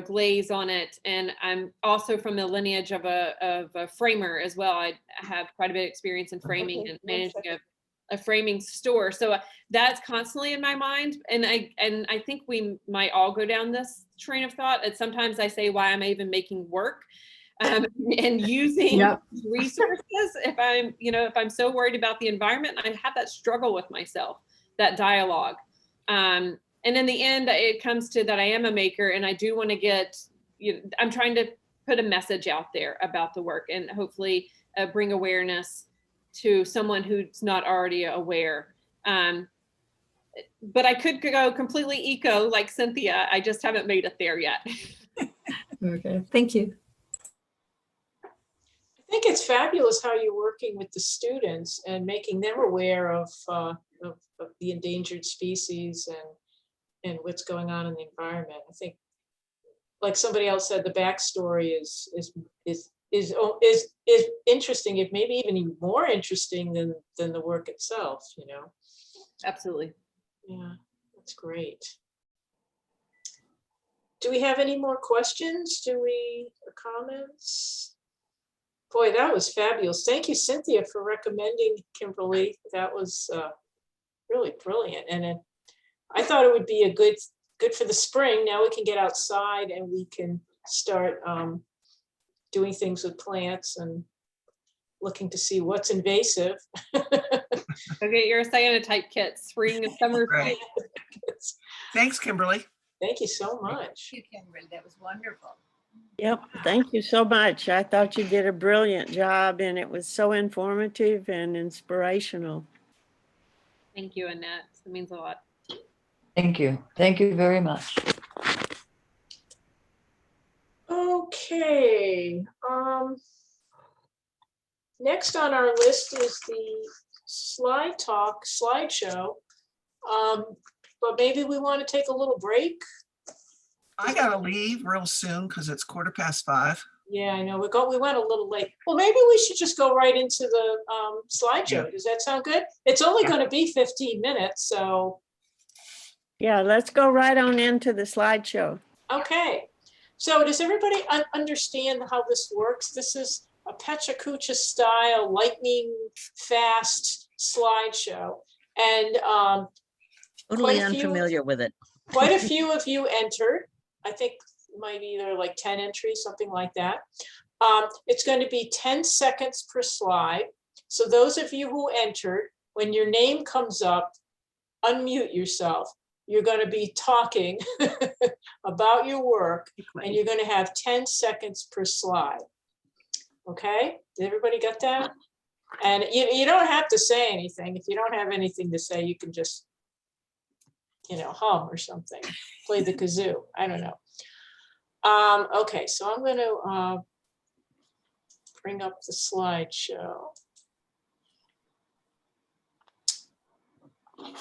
glaze on it. And I'm also from the lineage of a framer as well. I have quite a bit of experience in framing and managing a framing store. So that's constantly in my mind. And I think we might all go down this train of thought. And sometimes I say why I'm even making work and using resources if I'm so worried about the environment. I have that struggle with myself, that dialogue. And in the end, it comes to that I am a maker and I do want to get I'm trying to put a message out there about the work and hopefully bring awareness to someone who's not already aware. But I could go completely eco like Cynthia. I just haven't made it there yet. Okay, thank you. I think it's fabulous how you're working with the students and making them aware of the endangered species and what's going on in the environment. I think, like somebody else said, the backstory is interesting, if maybe even more interesting than the work itself, you know? Absolutely. Yeah, that's great. Do we have any more questions? Or comments? Boy, that was fabulous. Thank you, Cynthia, for recommending Kimberly. That was really brilliant. And I thought it would be a good for the spring. Now we can get outside and we can start doing things with plants and looking to see what's invasive. Go get your cyanotype kits, spring and summer. Right. Thanks, Kimberly. Thank you so much. Thank you, Kimberly. That was wonderful. Yep, thank you so much. I thought you did a brilliant job and it was so informative and inspirational. Thank you, Annette. It means a lot. Thank you. Thank you very much. Okay. Next on our list is the slideshow. But maybe we want to take a little break. I gotta leave real soon because it's 5:15. Yeah, I know. We went a little late. Well, maybe we should just go right into the slideshow. Yeah. Does that sound good? It's only going to be 15 minutes, so. Yeah, let's go right on into the slideshow. Okay. So does everybody understand how this works? This is a Pechacucha style, lightning fast slideshow. And Totally unfamiliar with it. quite a few of you entered. I think might be either like 10 entries, something like that. It's going to be 10 seconds per slide. So those of you who entered, when your name comes up, unmute yourself. You're going to be talking about your work, and you're going to have 10 seconds per slide. Okay, did everybody get that? And you don't have to say anything. If you don't have anything to say, you can just, hum or something, play the kazoo. I don't know. Okay, so I'm going to bring up the slideshow.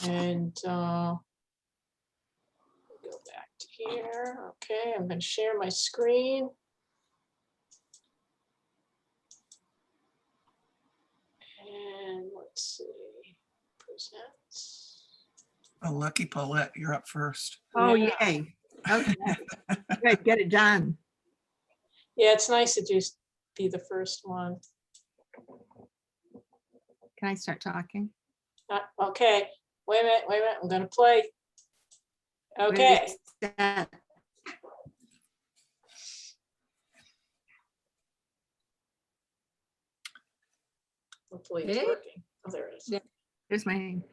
And go back to here. Okay, I'm going to share my screen. And let's see, present. Oh, lucky Paulette, you're up first. Oh, Yeah. yay. Okay. Good, get it done. Yeah, it's nice to just be the first one. Can I start talking? Okay, wait a minute, I'm gonna play. Okay, Ready, set. hopefully it's Hey. working. Oh, there it is. Yeah. There's my name.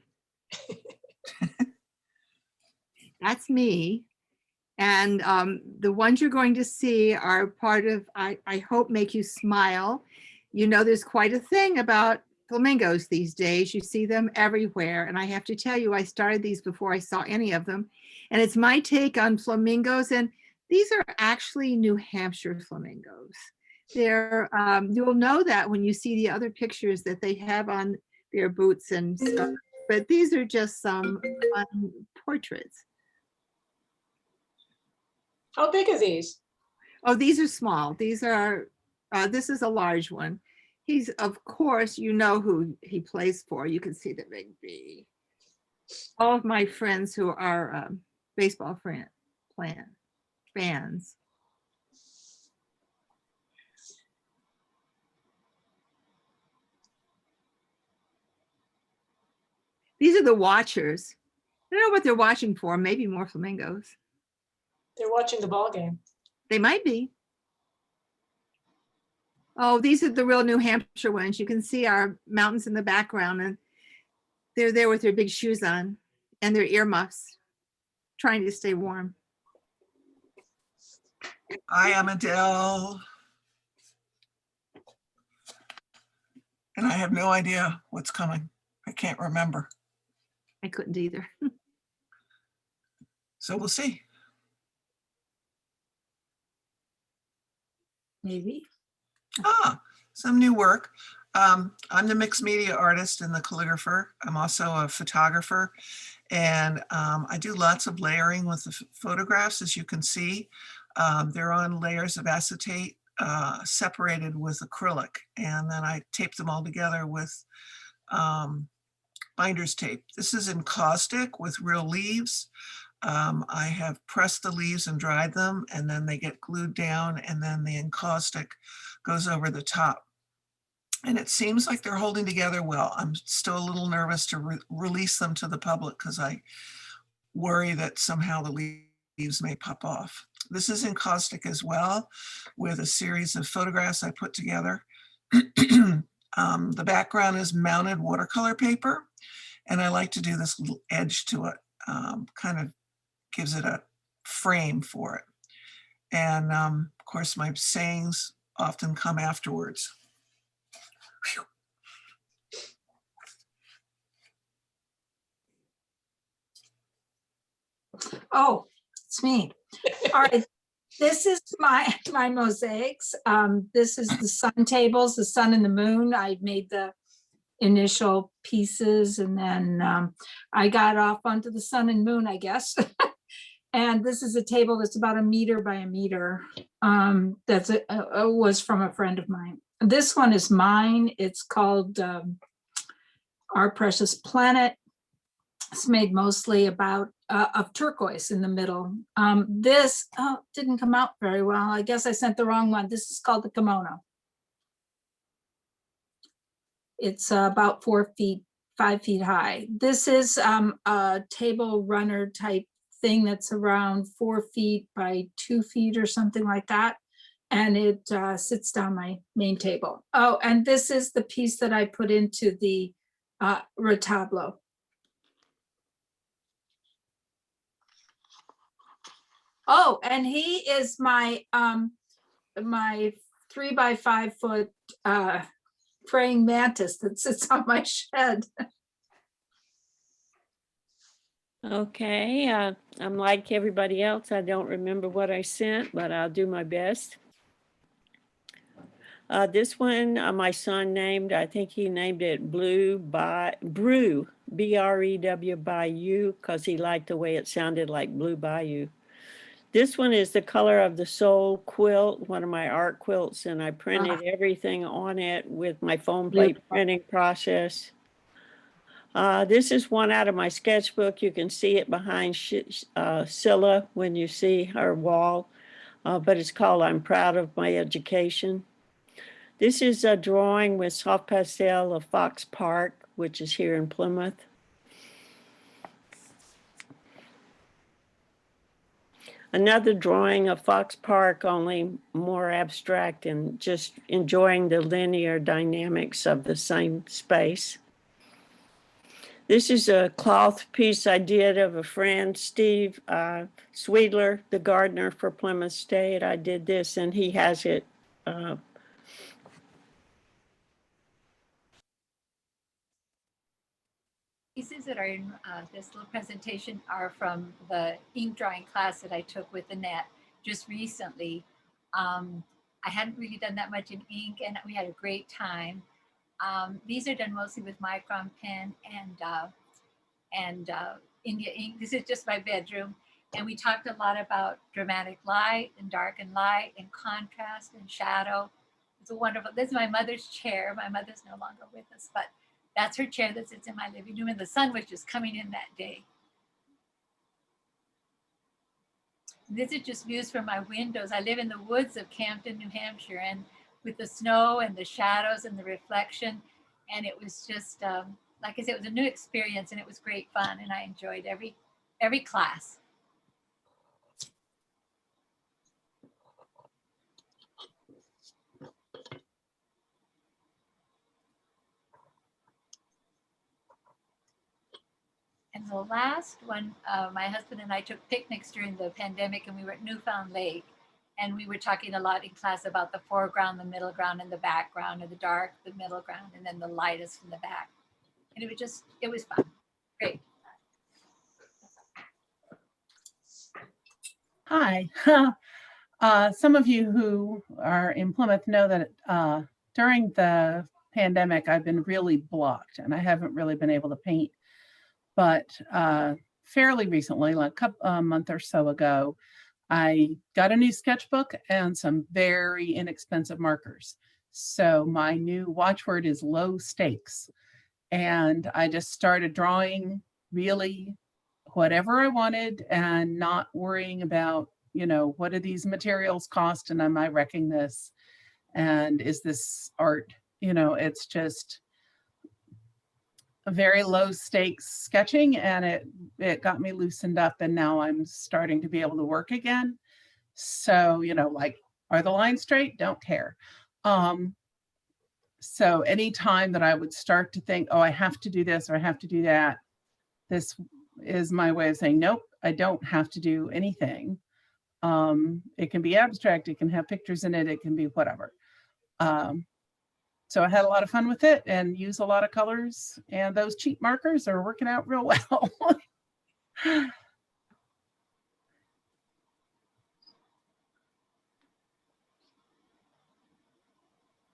That's me. And the ones you're going to see are part of, I hope, make you smile. You know, there's quite a thing about flamingos these days. You see them everywhere. And I have to tell you, I started these before I saw any of them. And it's my take on flamingos. And these are actually New Hampshire flamingos. They're, you'll know that when you see the other pictures that they have on their boots and stuff. But these are just some fun portraits. How big are these? Oh, these are small. These are, this is a large one. He's, of course, you know who he plays for. You can see the big B. All of my friends who are baseball fans. These are the watchers. I don't know what they're watching for. Maybe more flamingos. They're watching the ball game. They might be. Oh, these are the real New Hampshire ones. You can see our mountains in the background, and they're there with their big shoes on and their earmuffs, trying to stay warm. I am Adele. And I have no idea what's coming. I can't remember. I couldn't either. So we'll see. Maybe. Ah, some new work. I'm the mixed media artist and the calligrapher. I'm also a photographer, and I do lots of layering with the photographs, as you can see. They're on layers of acetate separated with acrylic, and then I tape them all together with binder's tape. This is in caustic with real leaves. I have pressed the leaves and dried them, and then they get glued down, and then the encaustic goes over the top. And it seems like they're holding together well. I'm still a little nervous to release them to the public because I worry that somehow the leaves may pop off. This is encaustic as well, with a series of photographs I put together. The background is mounted watercolor paper, and I like to do this little edge to it, kind of gives it a frame for it. And of course, my sayings often come afterwards. Whew. Oh, it's me. All right. This is my mosaics. This is the sun tables, the sun and the moon. I made the initial pieces, and then I got off onto the sun and moon, I guess. And this is a table that's about 1 meter by 1 meter. That's was from a friend of mine. This one is mine. It's called Our Precious Planet. It's made mostly about of turquoise in the middle. This didn't come out very well. I guess I sent the wrong one. This is called the kimono. It's about 4 feet, 5 feet high. This is a table runner type thing that's around 4 feet by 2 feet or something like that. And it sits down my main table. Oh, and this is the piece that I put into the retablo. Oh, and he is my my 3 by 5 foot praying mantis that sits on my shed. Okay, I'm like everybody else. I don't remember what I sent, but I'll do my best. This one, my son named, I think he named it Brew, B-R-E-W Bayou, because he liked the way it sounded like Blue Bayou. This one is the Color of the Soul quilt, one of my art quilts, and I printed everything on it with my foam plate printing process. This is one out of my sketchbook. You can see it behind Scylla when you see her wall, but it's called I'm Proud of My Education. This is a drawing with soft pastel of Fox Park, which is here in Plymouth. Another drawing of Fox Park, only more abstract and just enjoying the linear dynamics of the same space. This is a cloth piece I did of a friend, Steve Sweedler, the gardener for Plymouth State. I did this, and he has it. Pieces that are in this little presentation are from the ink drawing class that I took with Annette just recently. I hadn't really done that much in ink, and we had a great time. These are done mostly with micron pen and India ink. This is just my bedroom. And we talked a lot about dramatic light and dark and light and contrast and shadow. It's a wonderful, this is my mother's chair. My mother's no longer with us, but that's her chair that sits in my living room, and the sun was just coming in that day. This is just views from my windows. I live in the woods of Campton, New Hampshire, and with the snow and the shadows and the reflection, and it was just, like I said, it was a new experience, and it was great fun, and I enjoyed every class. And the last one, my husband and I took picnics during the pandemic, and we were at Newfound Lake. And we were talking a lot in class about the foreground, the middle ground, and the background, and the dark, the middle ground, and then the lightest in the back. And it was fun. Great. Hi. Some of you who are in Plymouth know that during the pandemic, I've been really blocked and I haven't really been able to paint. But fairly recently, like a month or so ago, I got a new sketchbook and some very inexpensive markers. So my new watchword is low stakes. And I just started drawing really whatever I wanted and not worrying about, what do these materials cost and am I wrecking this? And is this art? It's just a very low stakes sketching, and it got me loosened up, and now I'm starting to be able to work again. So, like, are the lines straight? Don't care. So anytime that I would start to think, oh, I have to do this or I have to do that, this is my way of saying, nope, I don't have to do anything. It can be abstract, it can have pictures in it, it can be whatever. So I had a lot of fun with it and use a lot of colors, and those cheap markers are working out real well.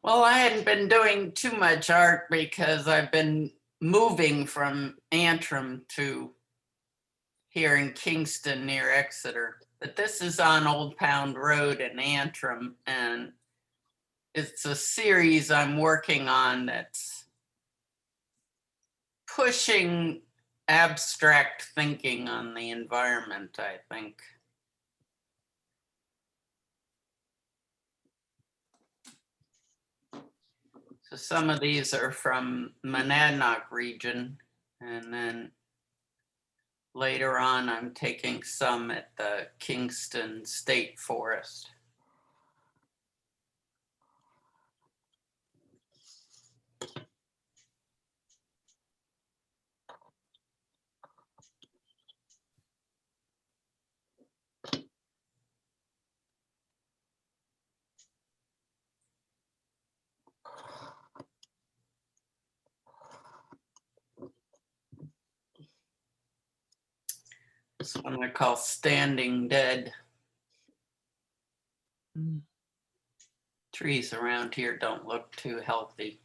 Well, I hadn't been doing too much art because I've been moving from Antrim to here in Kingston near Exeter. But this is on Old Pound Road in Antrim, and it's a series I'm working on that's pushing abstract thinking on the environment, I think. So some of these are from Monadnock region, and then later on I'm taking some at the Kingston State Forest. This one I call Standing Dead. Trees around here don't look too healthy.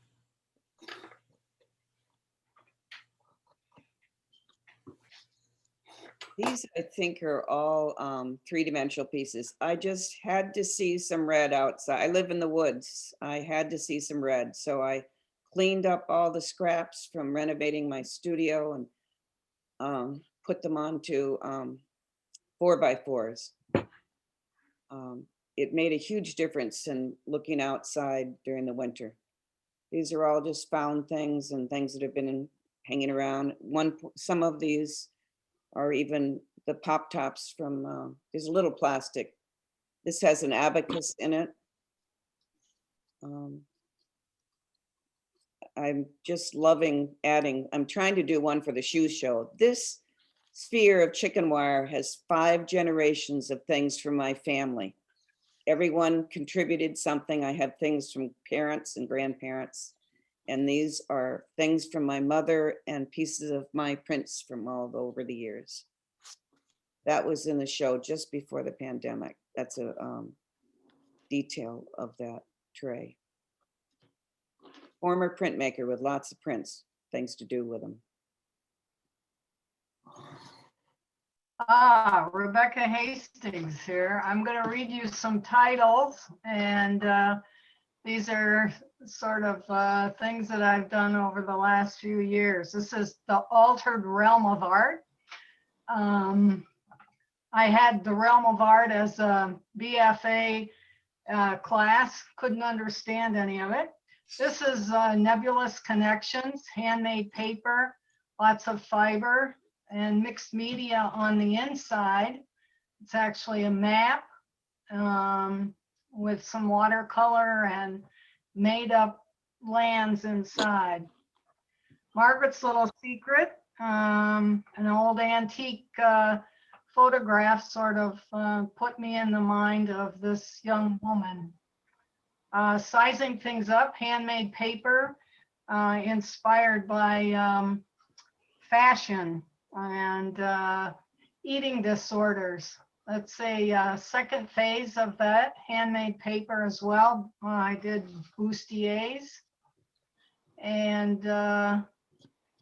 These, I think, are all three-dimensional pieces. I just had to see some red outside. I live in the woods. I had to see some red. So I cleaned up all the scraps from renovating my studio and put them onto 4x4s. It made a huge difference in looking outside during the winter. These are all just found things and things that have been hanging around. Some of these are even the pop tops from, there's a little plastic. This has an abacus in it. I'm just loving adding, I'm trying to do one for the shoe show. This sphere of chicken wire has 5 generations of things from my family. Everyone contributed something. I have things from parents and grandparents, and these are things from my mother and pieces of my prints from all over the years. That was in the show just before the pandemic. That's a detail of that tray. Former printmaker with lots of prints, things to do with them. Rebecca Hastings here. I'm going to read you some titles, and these are sort of things that I've done over the last few years. This is The Altered Realm of Art. I had the Realm of Art as a BFA class, couldn't understand any of it. This is Nebulous Connections, handmade paper, lots of fiber, and mixed media on the inside. It's actually a map with some watercolor and made up lands inside. Margaret's Little Secret, an old antique photograph sort of put me in the mind of this young woman. Sizing things up, handmade paper, inspired by fashion and eating disorders. That's a second phase of that, handmade paper as well. I did bustiers. And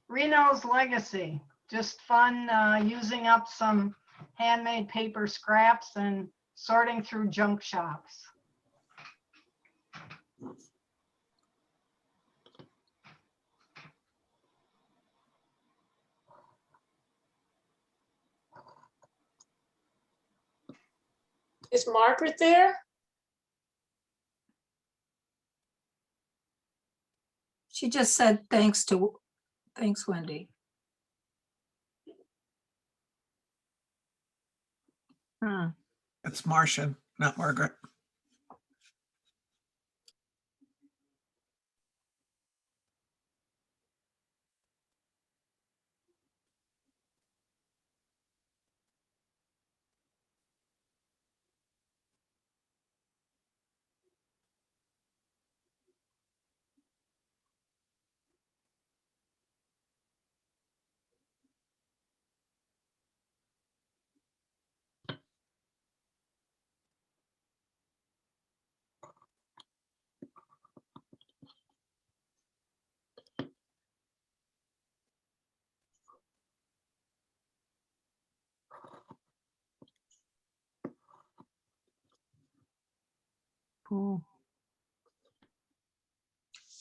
Reno's legacy, just fun using up some handmade paper scraps and sorting through junk shops. Is Margaret there? She just said thanks, Wendy. It's Martian, not Margaret. Cool.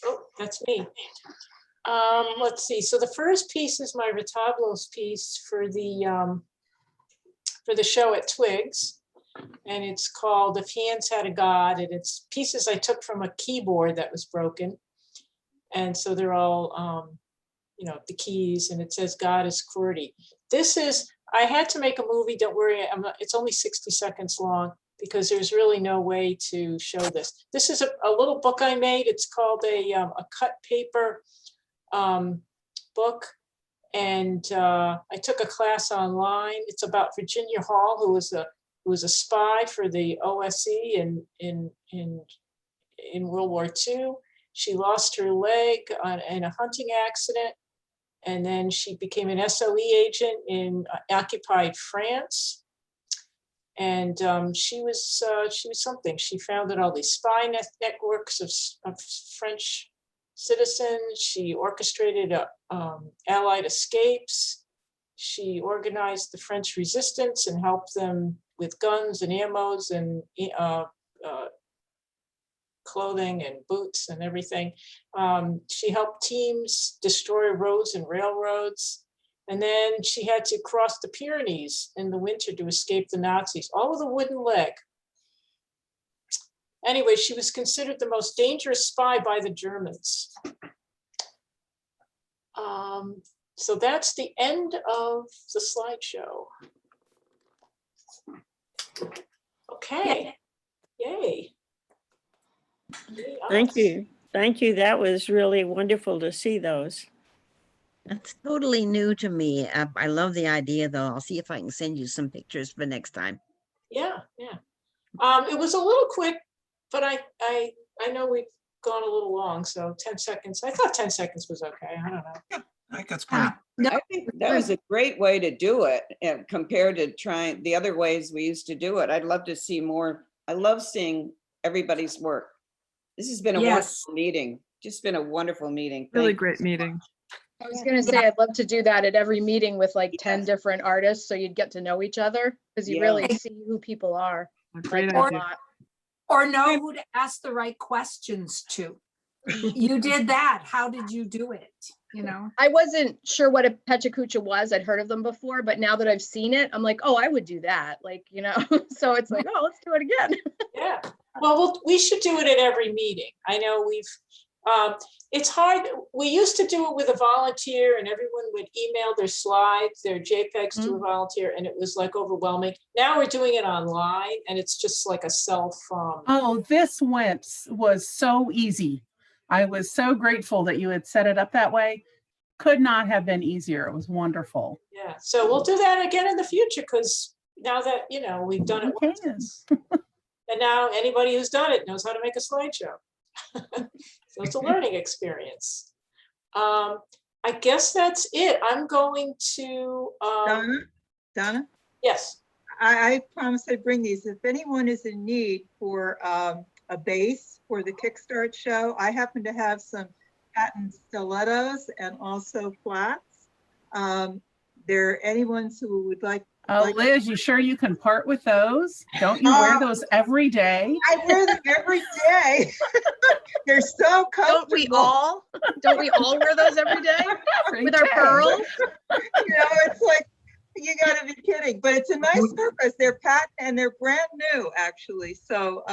Oh, that's me. Let's see. So the first piece is my retablos piece for the show at Twigs, and it's called "If Hands Had a God," and it's pieces I took from a keyboard that was broken, and so they're all you know, the keys, and it says "God is QWERTY." This is, I had to make a movie. Don't worry, it's only 60 seconds long, because there's really no way to show this. This is a little book I made. It's called a cut paper book. And I took a class online. It's about Virginia Hall, who was a spy for the OSE in World War II. She lost her leg in a hunting accident. And then she became an SOE agent in occupied France. And she was something. She founded all these spy networks of French citizens. She orchestrated Allied escapes. She organized the French resistance and helped them with guns and ammos and clothing and boots and everything. She helped teams destroy roads and railroads. And then she had to cross the Pyrenees in the winter to escape the Nazis, all with a wooden leg. Anyway, she was considered the most dangerous spy by the Germans. So that's the end of the slideshow. Okay, yay. Thank you. Thank you. That was really wonderful to see those. That's totally new to me. I love the idea, though. I'll see if I can send you some pictures for next time. Yeah. It was a little quick, but I know we've gone a little long, so 10 seconds. I thought 10 seconds was okay. I don't know. Yeah, I think that's fine. I think that was a great way to do it compared to trying the other ways we used to do it. I'd love to see more. I love seeing everybody's work. This has been a wonderful meeting. Just been a wonderful meeting. Really great meeting. I was going to say, I'd love to do that at every meeting with like 10 different artists, so you'd get to know each other, because you really see who people are. Great Like, idea. Or know who to ask the right questions to. You did that. How did you do it? You know, I wasn't sure what a pechacucha was. I'd heard of them before, but now that I've seen it, I'm like, oh, I would do that. Like, you know, so it's like, oh, let's do it again. Yeah. Well, we should do it at every meeting. I know it's hard. We used to do it with a volunteer, and everyone would email their slides, their JPEGs to a volunteer, and it was like overwhelming. Now we're doing it online, and it's just like a self. Oh, this was so easy. I was so grateful that you had set it up that way. Could not have been easier. It was wonderful. Yeah. So we'll do that again in the future, because now that, you know, we've done it We once. And now anybody who's done it knows how to make a slideshow. So it's a learning experience. I guess that's it. I'm going to. Donna? Yes. I promised I'd bring these. If anyone is in need for a base for the Kickstart show, I happen to have some patent stilettos and also flats. There anyone who would like. Oh, Liz, you sure you can part with those? Don't you wear those every day? I wear them every day. They're so comfortable. Don't we all wear those every day with our pearls? You know, it's like, you gotta be kidding, but it's a nice purpose. They're patent and they're brand new, actually. So,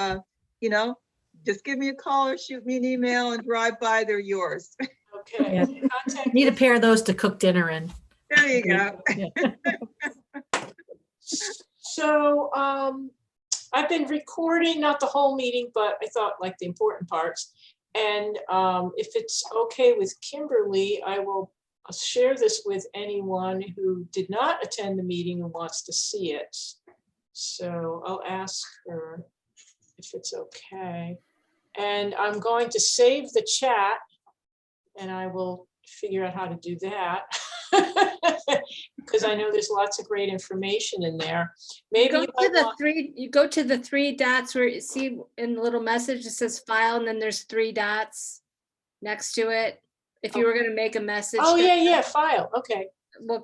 you know, just give me a call or shoot me an email and drive by. They're yours. Okay. Yeah. Need a pair of those to cook dinner in. There you go. So I've been recording, not the whole meeting, but I thought like the important parts. And if it's okay with Kimberly, I will share this with anyone who did not attend the meeting and wants to see it. So I'll ask her if it's okay. And I'm going to save the chat and I will figure out how to do that. Because I know there's lots of great information in there. Maybe You go to the three dots where you see in the little message, it says file, and then there's three dots next to it. If you were going to make a message. Oh, yeah, file. Okay. Well,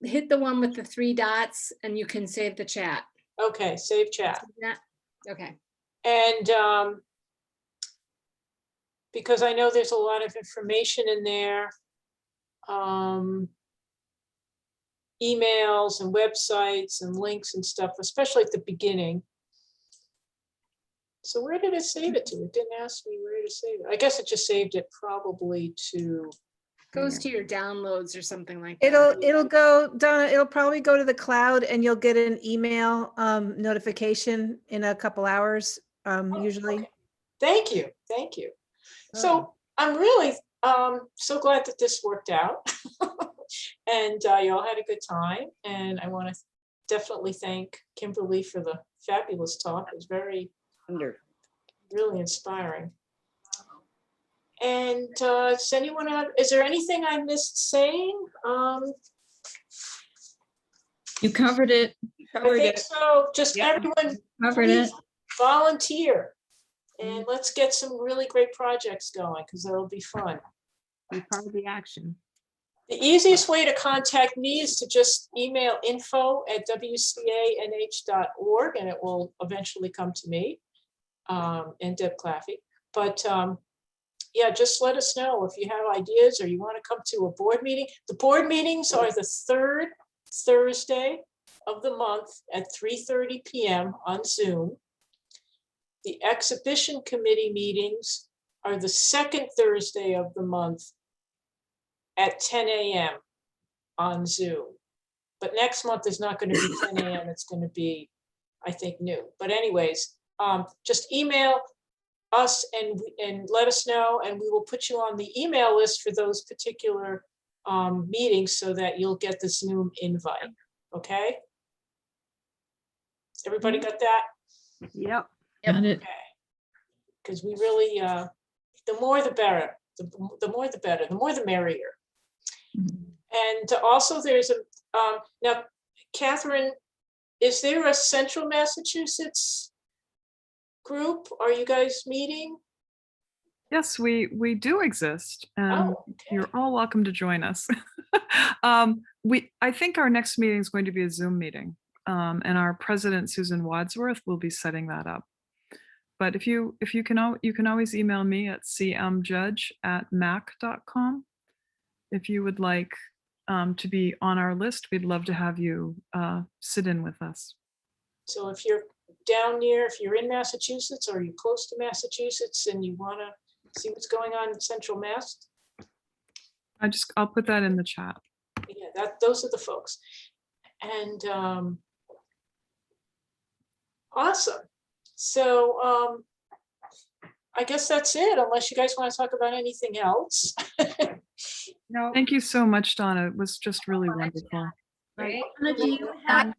hit the one with the three dots and you can save the chat. Okay, save chat. Okay. And because I know there's a lot of information in there. Emails and websites and links and stuff, especially at the beginning. So where did it save it to? It didn't ask me where to save it. I guess it just saved it probably to. Goes to your downloads or something like that. It'll go, Donna, it'll probably go to the cloud and you'll get an email notification in a couple hours, usually. Okay. Thank you. So I'm really so glad that this worked out. And you all had a good time. And I want to definitely thank Kimberly for the fabulous talk. It was really inspiring. And does anyone have, is there anything I missed saying? You covered it. I think so. Just everyone please volunteer. And let's get some really great projects going because that'll be fun. Be part of the action. The easiest way to contact me is to just email info@wcanh.org and it will eventually come to me and Deb Claffey. But yeah, just let us know if you have ideas or you want to come to a board meeting. The board meetings are the third Thursday of the month at 3:30 p.m. on Zoom. The exhibition committee meetings are the second Thursday of the month at 10 a.m. on Zoom. But next month is not going to be 10 a.m. It's going to be, I think, new. But anyways, just email us and let us know, and we will put you on the email list for those particular meetings so that you'll get the Zoom invite. Okay? Everybody got that? Yep. Okay. Because we really, the more the better. The more the better. The more the merrier. And also there's a, now, Catherine, is there a Central Massachusetts group? Are you guys meeting? Yes, we do exist. You're all welcome to join us. I think our next meeting is going to be a Zoom meeting, and our president, Susan Wadsworth, will be setting that up. But you can always email me at cmjudge@mac.com. If you would like to be on our list, we'd love to have you sit in with us. So if you're down near, if you're in Massachusetts or you're close to Massachusetts and you want to see what's going on in Central Mass, I'll put that in the chat. Yeah, those are the folks. And awesome. So I guess that's it, unless you guys want to talk about anything else. No. Thank you so much, Donna. It was just really wonderful. Right. Do you have